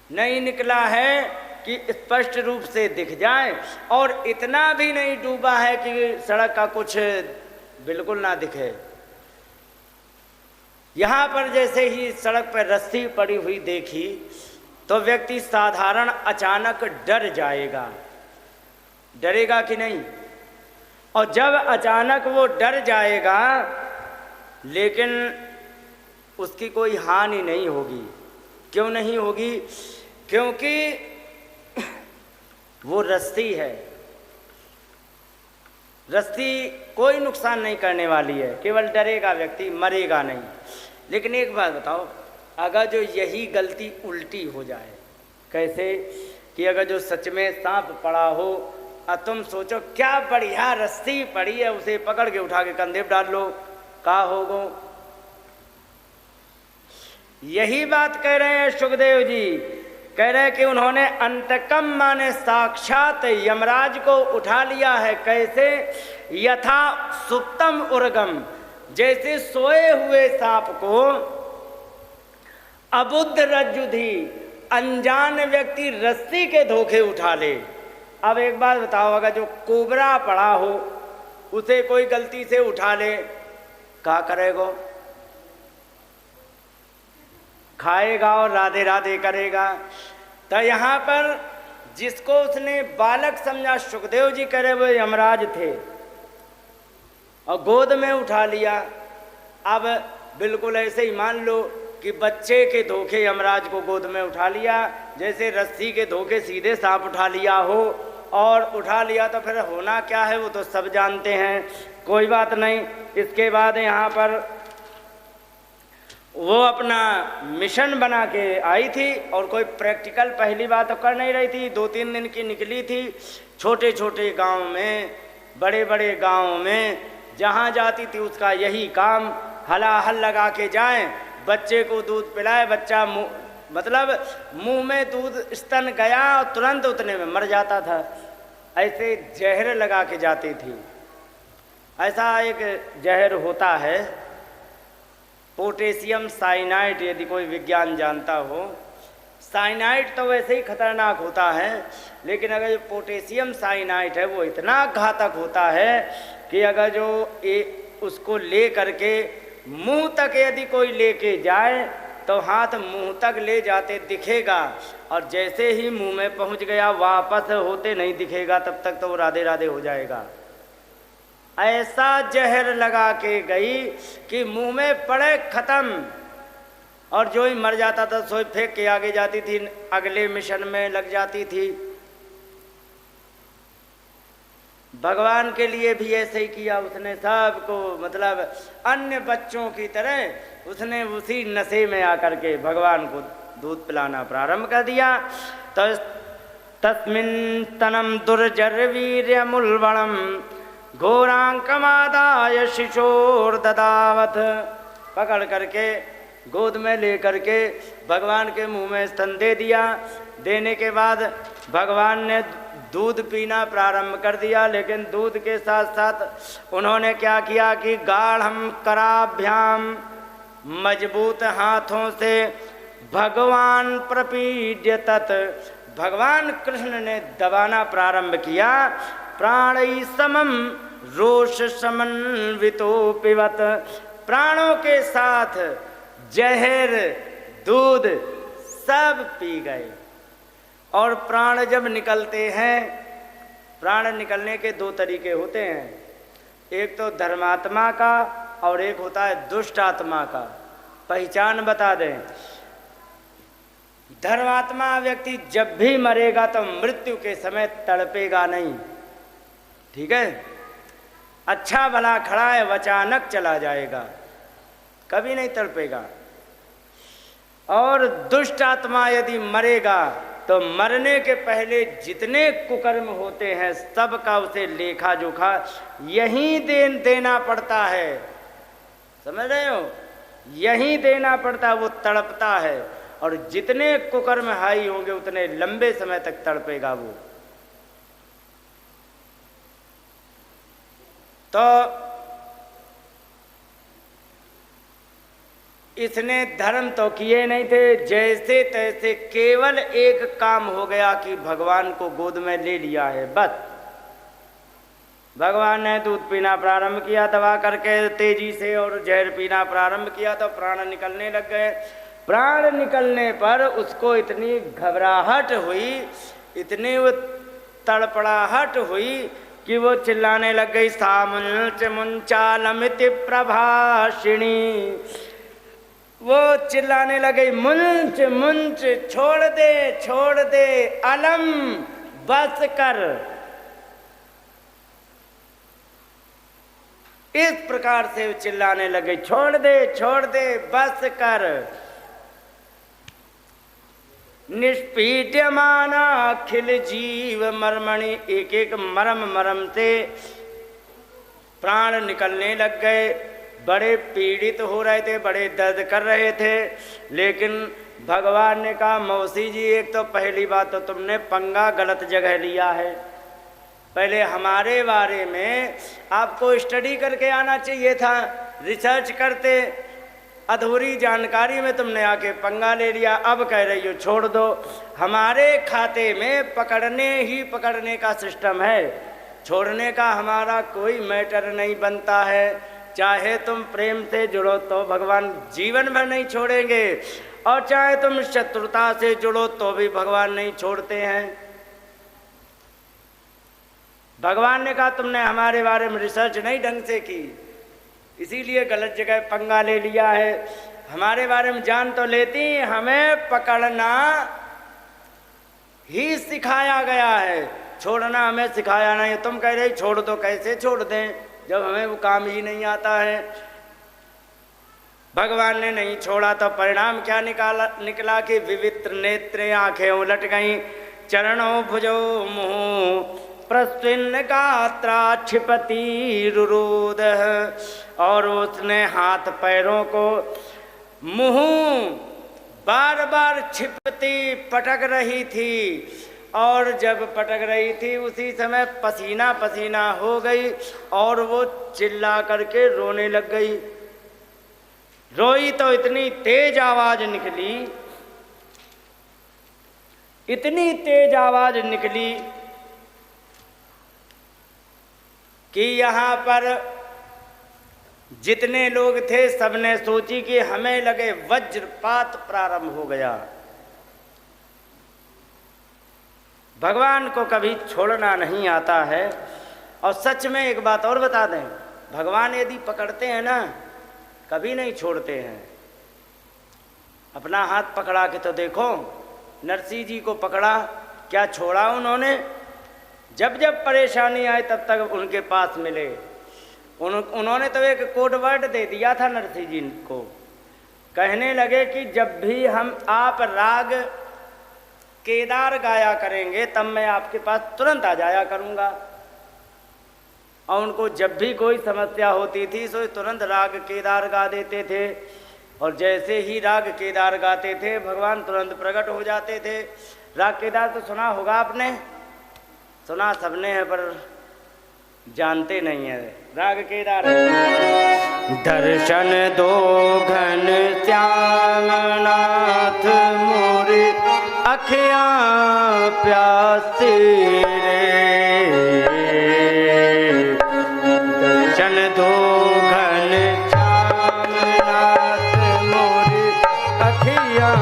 नहीं निकला है कि स्पष्ट रूप से दिख जाए, और इतना भी नहीं डूबा है कि सड़क का कुछ बिल्कुल ना दिखे। यहाँ पर जैसे ही सड़क पर रस्सी पड़ी हुई देखी तो व्यक्ति साधारण अचानक डर जाएगा, डरेगा कि नहीं। और जब अचानक वो डर जाएगा लेकिन उसकी कोई हानि नहीं होगी। क्यों नहीं होगी? क्योंकि वो रस्सी है, रस्सी कोई नुकसान नहीं करने वाली है, केवल डरेगा व्यक्ति, मरेगा नहीं। लेकिन एक बात बताओ, अगर जो यही गलती उल्टी हो जाए, कैसे कि अगर जो सच में सांप पड़ा हो और तुम सोचो क्या बढ़िया रस्सी पड़ी है, उसे पकड़ के उठा के कंधे पर डाल लो, का होगो। यही बात कह रहे हैं सुखदेव जी, कह रहे हैं कि उन्होंने अंतकम माने साक्षात यमराज को उठा लिया है। कैसे? यथा सुप्तम उर्गम, जैसे सोए हुए सांप को अबुद्ध रज्जुधि, अनजान व्यक्ति रस्सी के धोखे उठा ले। अब एक बात बताओ, अगर जो कोबरा पड़ा हो उसे कोई गलती से उठा ले, क्या करेगा? खाएगा और राधे राधे करेगा। तो यहाँ पर जिसको उसने बालक समझा, सुखदेव जी कह रहे वो यमराज थे, और गोद में उठा लिया। अब बिल्कुल ऐसे ही मान लो कि बच्चे के धोखे यमराज को गोद में उठा लिया, जैसे रस्सी के धोखे सीधे सांप उठा लिया हो। और उठा लिया तो फिर होना क्या है वो तो सब जानते हैं, कोई बात नहीं। इसके बाद यहाँ पर वो अपना मिशन बना के आई थी, और कोई प्रैक्टिकल पहली बात तो कर नहीं रही थी। 2-3 दिन की निकली थी, छोटे छोटे गांव में, बड़े बड़े गांव में जहाँ जाती थी उसका यही काम, हलाहल लगा के जाए, बच्चे को दूध पिलाए, बच्चा मतलब मुंह में दूध स्तन गया और तुरंत उतने में मर जाता था। ऐसे जहर लगा के जाती थी। ऐसा एक जहर होता है पोटेशियम साइनाइड, यदि कोई विज्ञान जानता हो। साइनाइड तो वैसे ही खतरनाक होता है, लेकिन अगर जो पोटेशियम साइनाइड है वो इतना घातक होता है कि अगर जो उसको ले करके मुंह तक यदि कोई लेके जाए तो हाथ मुंह तक ले जाते दिखेगा, और जैसे ही मुंह में पहुंच गया वापस होते नहीं दिखेगा, तब तक तो वो राधे राधे हो जाएगा। ऐसा जहर लगा के गई कि मुंह में पड़े खत्म, और जो ही मर जाता था सोई फेंक के आगे जाती थी, अगले मिशन में लग जाती थी। भगवान के लिए भी ऐसे ही किया उसने, सबको मतलब अन्य बच्चों की तरह उसने उसी नशे में आकर के भगवान को दूध पिलाना प्रारंभ कर दिया। तो तस्मिन् तनम दुर्जरवीर्यमुल्बणम घोरांकमादाय शिशोर ददावत, पकड़ करके गोद में ले करके भगवान के मुंह में स्तन दे दिया। देने के बाद भगवान ने दूध पीना प्रारंभ कर दिया। लेकिन दूध के साथ साथ उन्होंने क्या किया कि गाढ़म कराभ्याम, मजबूत हाथों से भगवान प्रपीड्य तत्, भगवान कृष्ण ने दबाना प्रारंभ किया। प्राणै समम रोष समन्वितो पिबत, प्राणों के साथ जहर दूध सब पी गए। और प्राण जब निकलते हैं, प्राण निकलने के दो तरीके होते हैं, एक तो धर्मात्मा का और एक होता है दुष्ट आत्मा का। पहचान बता दें, धर्मात्मा व्यक्ति जब भी मरेगा तो मृत्यु के समय तड़पेगा नहीं, ठीक है। अच्छा भला खड़ा है, अचानक चला जाएगा, कभी नहीं तड़पेगा। और दुष्ट आत्मा यदि मरेगा तो मरने के पहले जितने कुकर्म होते हैं सबका उसे लेखा जोखा यहीं देना पड़ता है, समझ रहे हो, यहीं देना पड़ता है। वो तड़पता है और जितने कुकर्म हाई होंगे उतने लंबे समय तक तड़पेगा वो। तो इसने धर्म तो किए नहीं थे, जैसे तैसे केवल एक काम हो गया कि भगवान को गोद में ले लिया है, बस। भगवान ने दूध पीना प्रारंभ किया दबा करके तेजी से, और जहर पीना प्रारंभ किया तो प्राण निकलने लग गए। प्राण निकलने पर उसको इतनी घबराहट हुई, इतनी वो तड़पड़ाहट हुई कि वो चिल्लाने लग गई, सामुंच मुंचालमिति प्रभाषिणी। वो चिल्लाने लगे, मुंच मुंच छोड़ दे अलम, बस कर। इस प्रकार से वो चिल्लाने लगे, छोड़ दे बस कर। निष्पीड्यमाना अखिल जीव मर्मणि, एक एक मरम से प्राण निकलने लग गए। बड़े पीड़ित हो रहे थे, बड़े दर्द कर रहे थे। लेकिन भगवान ने कहा, मौसी जी एक तो पहली बात तो तुमने पंगा गलत जगह लिया है, पहले हमारे बारे में आपको स्टडी करके आना चाहिए था, रिसर्च करते। अधूरी जानकारी में तुमने आके पंगा ले लिया, अब कह रही हो छोड़ दो। हमारे खाते में पकड़ने का सिस्टम है, छोड़ने का हमारा कोई मैटर नहीं बनता है। चाहे तुम प्रेम से जुड़ो तो भगवान जीवन भर नहीं छोड़ेंगे, और चाहे तुम शत्रुता से जुड़ो तो भी भगवान नहीं छोड़ते हैं। भगवान ने कहा तुमने हमारे बारे में रिसर्च नहीं ढंग से की, इसीलिए गलत जगह पंगा ले लिया है। हमारे बारे में जान तो लेती, हमें पकड़ना ही सिखाया गया है, छोड़ना हमें सिखाया नहीं। तुम कह रहे छोड़ दो, कैसे छोड़ दें जब हमें वो काम ही नहीं आता है। भगवान ने नहीं छोड़ा तो परिणाम क्या निकला कि विवित्र नेत्रे, आंखें उलट गईं, चरणों भुजो मुँह प्रस्विन्न गात्रा क्षिपति रुरोध। और उसने हाथ पैरों को, मुँह बार बार क्षिपति पटक रही थी, और जब पटक रही थी उसी समय पसीना पसीना हो गई और वो चिल्ला करके रोने लग गई। रोई तो इतनी तेज आवाज निकली, इतनी तेज आवाज निकली कि यहाँ पर जितने लोग थे सबने सोची कि हमें लगे वज्रपात प्रारंभ हो गया। भगवान को कभी छोड़ना नहीं आता है। और सच में एक बात और बता दें, भगवान यदि पकड़ते हैं ना, कभी नहीं छोड़ते हैं। अपना हाथ पकड़ा के तो देखो, नरसिंह जी को पकड़ा, क्या छोड़ा उन्होंने? जब जब परेशानी आए तब तक उनके पास मिले। उन्होंने तो एक कोड वर्ड दे दिया था नरसिंह जी को, कहने लगे कि जब भी हम आप राग केदार गाया करेंगे तब मैं आपके पास तुरंत आ जाया करूँगा। और उनको जब भी कोई समस्या होती थी तो तुरंत राग केदार गा देते थे, और जैसे ही राग केदार गाते थे भगवान तुरंत प्रकट हो जाते थे। राग केदार तो सुना होगा आपने, सुना सबने है पर जानते नहीं है। राग केदार दर्शन दो घन श्याम नाथ मोरे अखियाँ प्यासी रे। दर्शन दो घन श्याम नाथ मोरे अखियाँ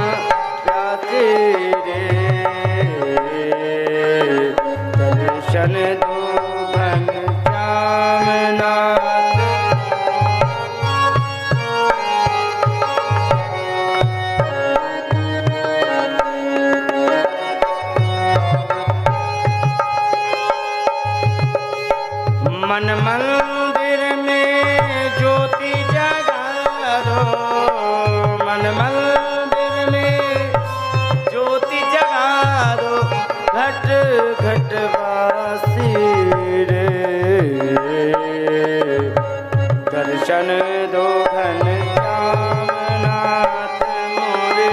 प्यासी रे। दर्शन दो घन श्याम नाथ मन मंदिर में ज्योति जगा दो। मन मंदिर में ज्योति जगा दो घट घट वासी रे। दर्शन दो घन श्याम नाथ मोरे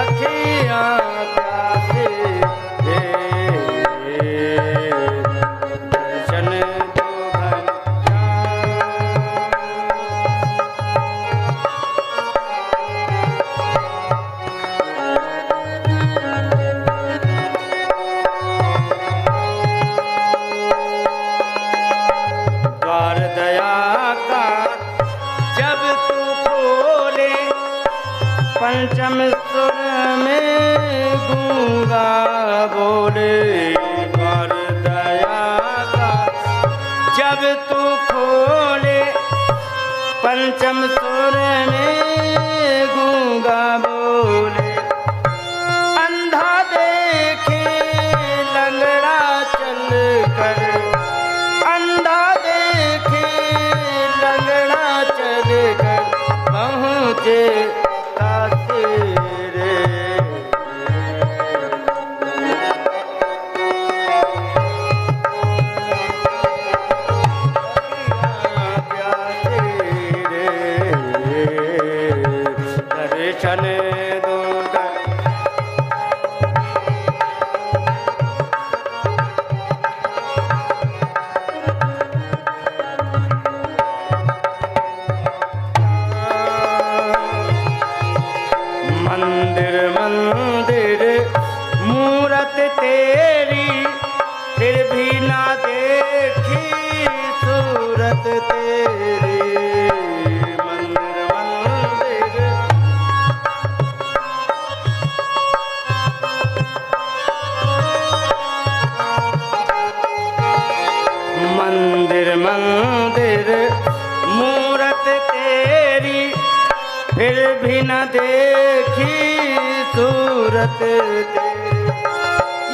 अखियाँ प्यासी रे। दर्शन दो घन द्वार दया का जब तू खोले पंचम सुर में गूंगा बोले। द्वार दया का जब तू खोले पंचम सुर में गूंगा बोले। अंधा देखे लंगड़ा चल कर, अंधा देखे लंगड़ा चल कर पहुँचे काशी रे। प्यासी रे। दर्शन दो घन मंदिर मंदिर मूरत तेरी फिर भी ना देखी सूरत तेरी। मंदिर मंदिर मंदिर मंदिर मूरत तेरी फिर भी न देखी सूरत तेरी।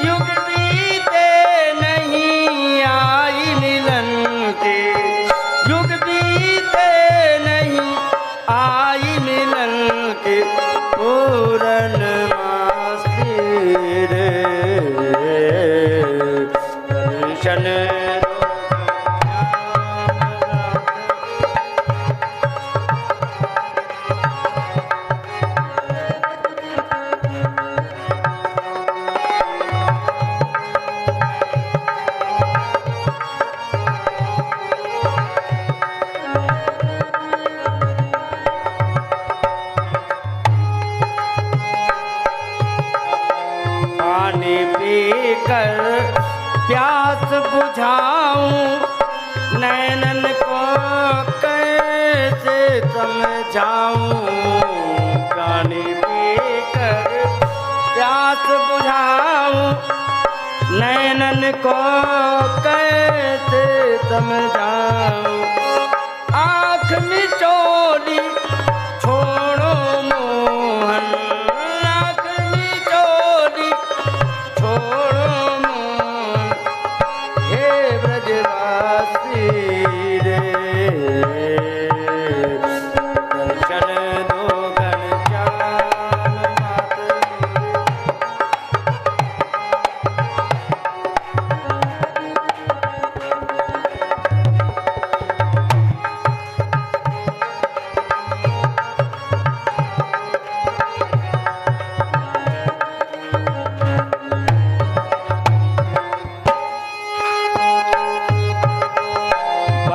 युग बीते नहीं आई मिलन के, युग बीते नहीं आई मिलन के पूरन मासी रे। दर्शन पानी पीकर प्यास बुझाऊं नैनन को कैसे समझाऊं। पानी पीकर प्यास बुझाऊं नैनन को कैसे समझाऊं। आँख मिचोली छोड़ो मोहन, आँख मिचोली छोड़ो मोहन। हे ब्रजवासी रे। दर्शन दो घन श्याम नाथ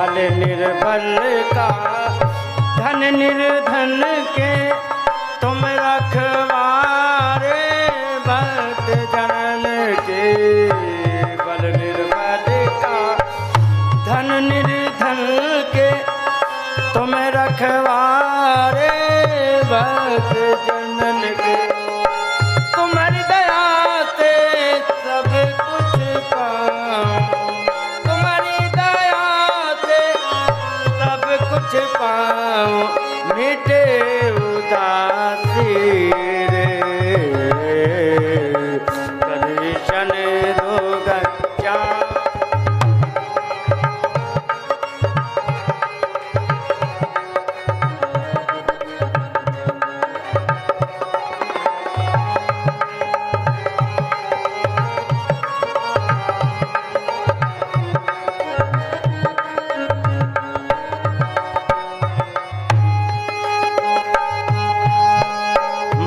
बल निर्बल का धन निर्धन के तुम रखवारे भक्त जनन के। बल निर्बल का धन निर्धन के तुम रखवारे भक्त जनन के। तुम्हारी दया से सब कुछ पाऊं, तुम्हारी दया से सब कुछ पाऊं, मिटे उदासी रे। दर्शन दो गंजा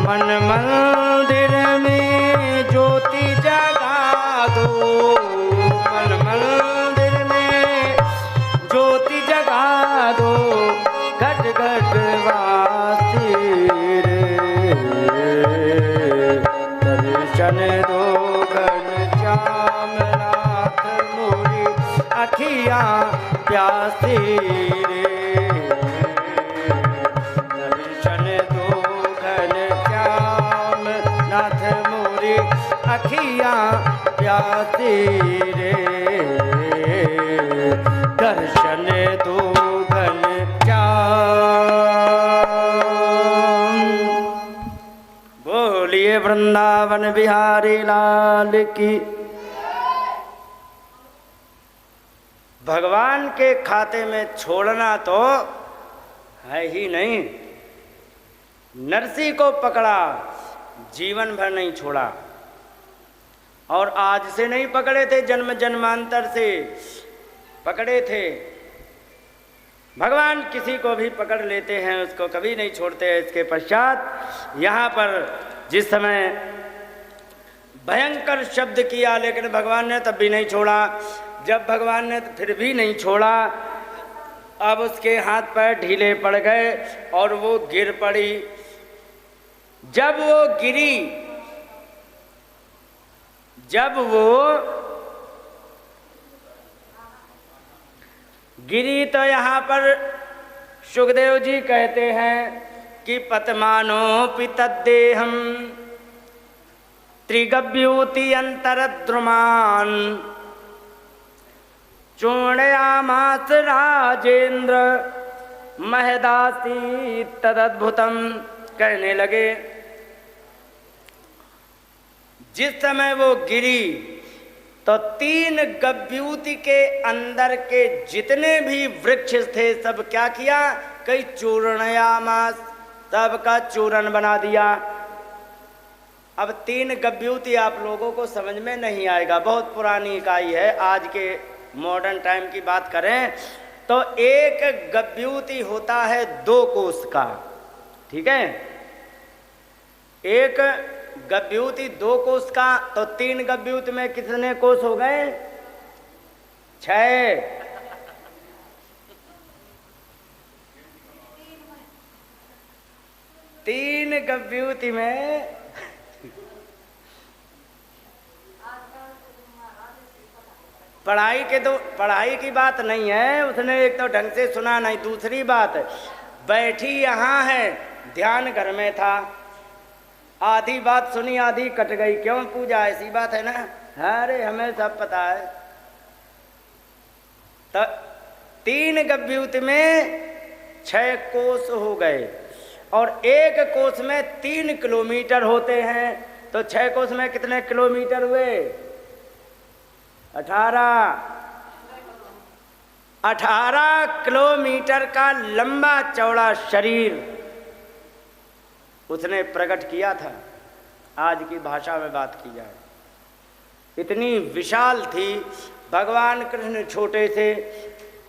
मन मंदिर में ज्योति जगा दो, मन मंदिर में ज्योति जगा दो, घट घट वासी रे। दर्शन दो घनश्याम नाथ मोरी अखियाँ प्यासी रे। अखियाँ प्यासी रे। दर्शन दो घनश्याम। बोलिए वृंदावन बिहारी लाल की। भगवान के खाते में छोड़ना तो है ही नहीं। नरसी को पकड़ा, जीवन भर नहीं छोड़ा, और आज से नहीं पकड़े थे, जन्म जन्मांतर से पकड़े थे। भगवान किसी को भी पकड़ लेते हैं, उसको कभी नहीं छोड़ते हैं। इसके पश्चात यहाँ पर जिस समय भयंकर शब्द किया, लेकिन भगवान ने तब भी नहीं छोड़ा। जब भगवान ने फिर भी नहीं छोड़ा, अब उसके हाथ पैर ढीले पड़ गए और वो गिर पड़ी। जब वो गिरी, जब वो गिरी तो यहाँ पर सुखदेव जी कहते हैं कि पतमानो पितद्देहम त्रिगव्यूति अंतरद्रुमान चूर्णयामास राजेंद्र महदासी तदद्भुतम। कहने लगे जिस समय वो गिरी तो 3 गव्यूति के अंदर के जितने भी वृक्ष थे सब क्या किया, कई चूर्णयामास, सबका चूर्ण बना दिया। अब 3 गव्यूति आप लोगों को समझ में नहीं आएगा, बहुत पुरानी इकाई है। आज के मॉडर्न टाइम की बात करें तो एक गव्यूति होता है 2 कोस का, ठीक है। एक गव्यूति 2 कोस का, तो 3 गव्यूति में कितने कोस हो गए? 6। 3 गव्यूति में पढ़ाई की बात नहीं है, उसने एक तो ढंग से सुना नहीं। दूसरी बात, बैठी यहाँ है, ध्यान घर में था, आधी बात सुनी आधी कट गई। क्यों पूजा, ऐसी बात है ना। अरे हमें सब पता है। तो 3 गव्यूति में 6 कोस हो गए, और एक कोस में 3 किलोमीटर होते हैं, तो 6 कोस में कितने किलोमीटर हुए? 18 किलोमीटर का लंबा चौड़ा शरीर उसने प्रकट किया था। आज की भाषा में बात की जाए, इतनी विशाल थी। भगवान कृष्ण छोटे से,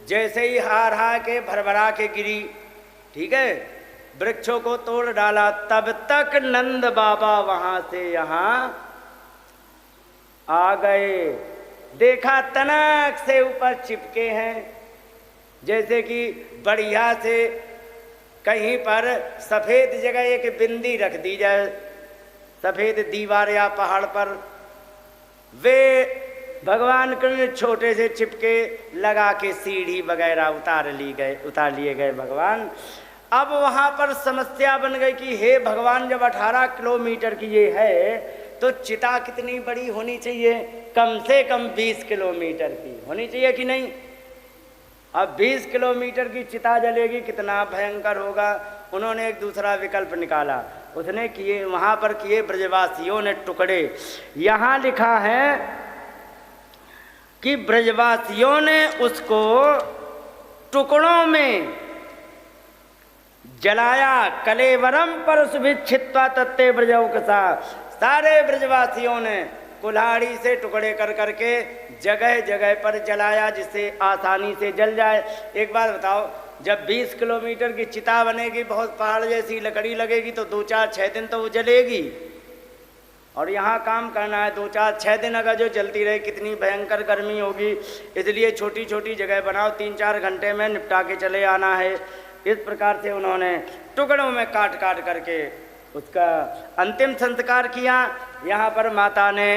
जैसे ही हार के भरभरा के गिरी, ठीक है, वृक्षों को तोड़ डाला, तब तक नंद बाबा वहां से यहाँ आ गए। देखा तनक से ऊपर चिपके हैं, जैसे कि बढ़िया से कहीं पर सफ़ेद जगह एक बिंदी रख दी जाए, सफ़ेद दीवार या पहाड़ पर, वे भगवान कृष्ण छोटे से चिपके लगा के सीढ़ी वगैरह उतार लिए गए भगवान। अब वहाँ पर समस्या बन गई कि हे भगवान, जब 18 किलोमीटर की ये है तो चिता कितनी बड़ी होनी चाहिए? कम से कम 20 किलोमीटर की होनी चाहिए कि नहीं? अब 20 किलोमीटर की चिता जलेगी, कितना भयंकर होगा। उन्होंने एक दूसरा विकल्प निकाला, उसने किए, वहाँ पर किए ब्रजवासियों ने टुकड़े। यहाँ लिखा है कि ब्रजवासियों ने उसको टुकड़ों में जलाया। कलेवरम पर सुभिक्षित्वा तत्ते ब्रजौकसा। सारे ब्रजवासियों ने कुल्हाड़ी से टुकड़े कर करके जगह जगह पर जलाया, जिससे आसानी से जल जाए। एक बात बताओ, जब 20 किलोमीटर की चिता बनेगी, बहुत पहाड़ जैसी लकड़ी लगेगी, तो 2-4-6 दिन तो वो जलेगी। और यहाँ काम करना है 2-4-6 दिन, अगर जो जलती रहे कितनी भयंकर गर्मी होगी। इसलिए छोटी छोटी जगह बनाओ, 3-4 घंटे में निपटा के चले आना है। इस प्रकार से उन्होंने टुकड़ों में काट काट करके उसका अंतिम संस्कार किया। यहाँ पर माता ने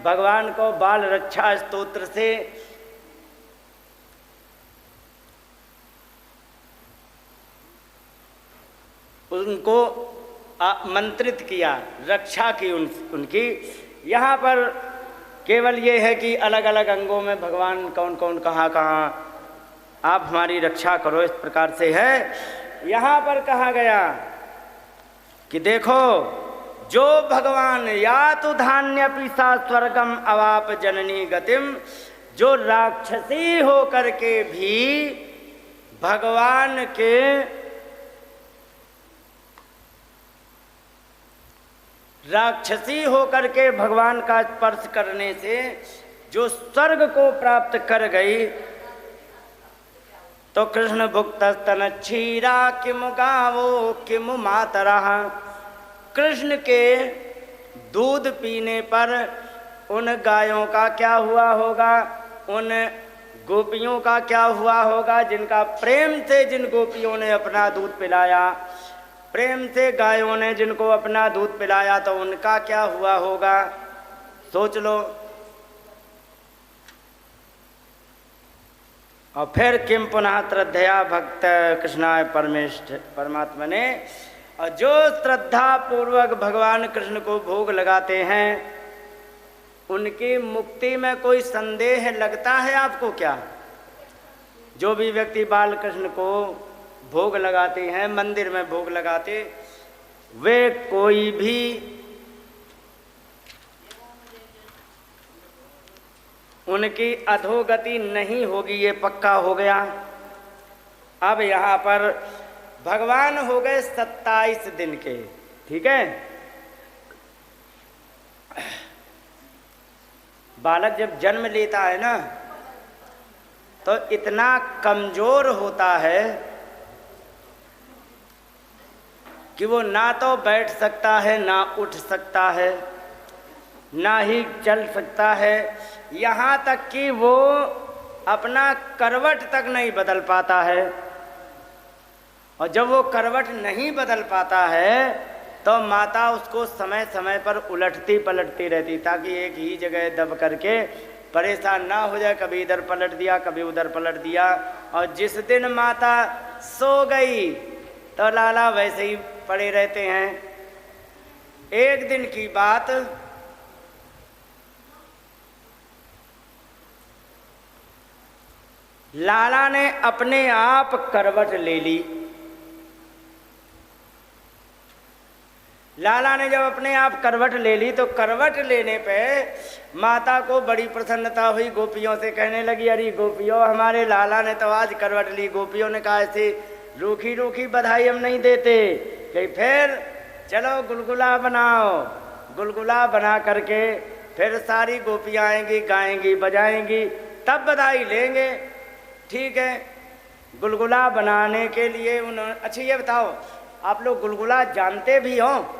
भगवान को बाल रक्षा स्तोत्र से उनको मंत्रित किया, रक्षा की उनकी। यहाँ पर केवल ये है कि अलग अलग अंगों में भगवान कौन कौन कहाँ कहाँ आप हमारी रक्षा करो, इस प्रकार से है। यहाँ पर कहा गया कि देखो, जो भगवान या तो धान्य पिसा स्वर्गम अवाप जननी गतिम, जो राक्षसी हो करके भी भगवान के भगवान का स्पर्श करने से जो स्वर्ग को प्राप्त कर गई, तो कृष्ण भुक्तस्तन क्षीरा किमु गावो किमु मातरः। कृष्ण के दूध पीने पर उन गायों का क्या हुआ होगा, उन गोपियों का क्या हुआ होगा, जिनका प्रेम से जिन गोपियों ने अपना दूध पिलाया, प्रेम से गायों ने जिनको अपना दूध पिलाया, तो उनका क्या हुआ होगा, सोच लो। और फिर किम पुनः श्रद्धया भक्त कृष्णाय परमात्मा ने। और जो श्रद्धा पूर्वक भगवान कृष्ण को भोग लगाते हैं, उनकी मुक्ति में कोई संदेह लगता है आपको क्या? जो भी व्यक्ति बाल कृष्ण को भोग लगाते हैं, मंदिर में भोग लगाते, वे कोई भी उनकी अधोगति नहीं होगी, ये पक्का हो गया। अब यहाँ पर भगवान हो गए 27 दिन के, ठीक है। बालक जब जन्म लेता है ना, तो इतना कमजोर होता है कि वो ना तो बैठ सकता है, ना उठ सकता है, ना ही चल सकता है। यहाँ तक कि वो अपना करवट तक नहीं बदल पाता है। और जब वो करवट नहीं बदल पाता है, तो माता उसको समय समय पर उलटती पलटती रहती, ताकि एक ही जगह दब करके परेशान ना हो जाए। कभी इधर पलट दिया, कभी उधर पलट दिया। और जिस दिन माता सो गई, तो लाला वैसे ही पड़े रहते हैं। एक दिन की बात, लाला ने अपने आप करवट ले ली। लाला ने जब अपने आप करवट ले ली, तो करवट लेने पे माता को बड़ी प्रसन्नता हुई। गोपियों से कहने लगी, अरे गोपियों, हमारे लाला ने तो आज करवट ली। गोपियों ने कहा, ऐसे रूखी रूखी बधाई हम नहीं देते। कि फिर चलो गुलगुला बनाओ। गुलगुला बना करके फिर सारी गोपियाँ आएंगी, गाएंगी, बजाएंगी, तब बधाई लेंगे। ठीक है, गुलगुला बनाने के लिए उन्होंने, अच्छा ये बताओ, आप लोग गुलगुला जानते भी हो?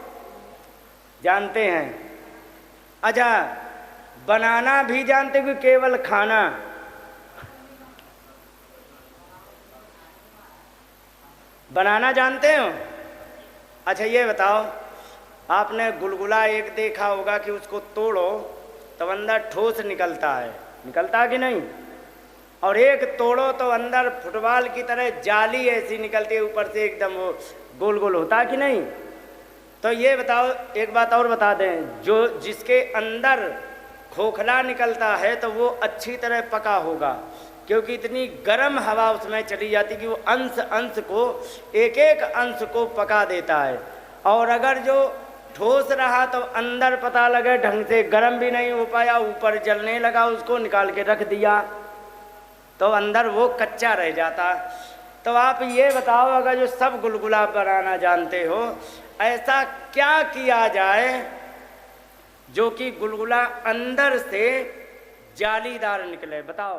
जानते हैं। अच्छा, बनाना भी जानते हो कि केवल खाना? बनाना जानते हो? अच्छा ये बताओ, आपने गुलगुला एक देखा होगा कि उसको तोड़ो तो अंदर ठोस निकलता है, निकलता कि नहीं? और एक तोड़ो तो अंदर फुटबॉल की तरह जाली ऐसी निकलती है, ऊपर से एकदम वो गोल गोल होता कि नहीं? तो ये बताओ, एक बात और बता दें, जो जिसके अंदर खोखला निकलता है तो वो अच्छी तरह पका होगा, क्योंकि इतनी गर्म हवा उसमें चली जाती कि वो अंश अंश को, एक एक अंश को पका देता है। और अगर जो ठोस रहा तो अंदर पता लगे ढंग से गर्म भी नहीं हो पाया, ऊपर जलने लगा, उसको निकाल के रख दिया तो अंदर वो कच्चा रह जाता। तो आप ये बताओ, अगर जो सब गुलगुला बनाना जानते हो, ऐसा क्या किया जाए जो कि गुलगुला अंदर से जालीदार निकले? बताओ।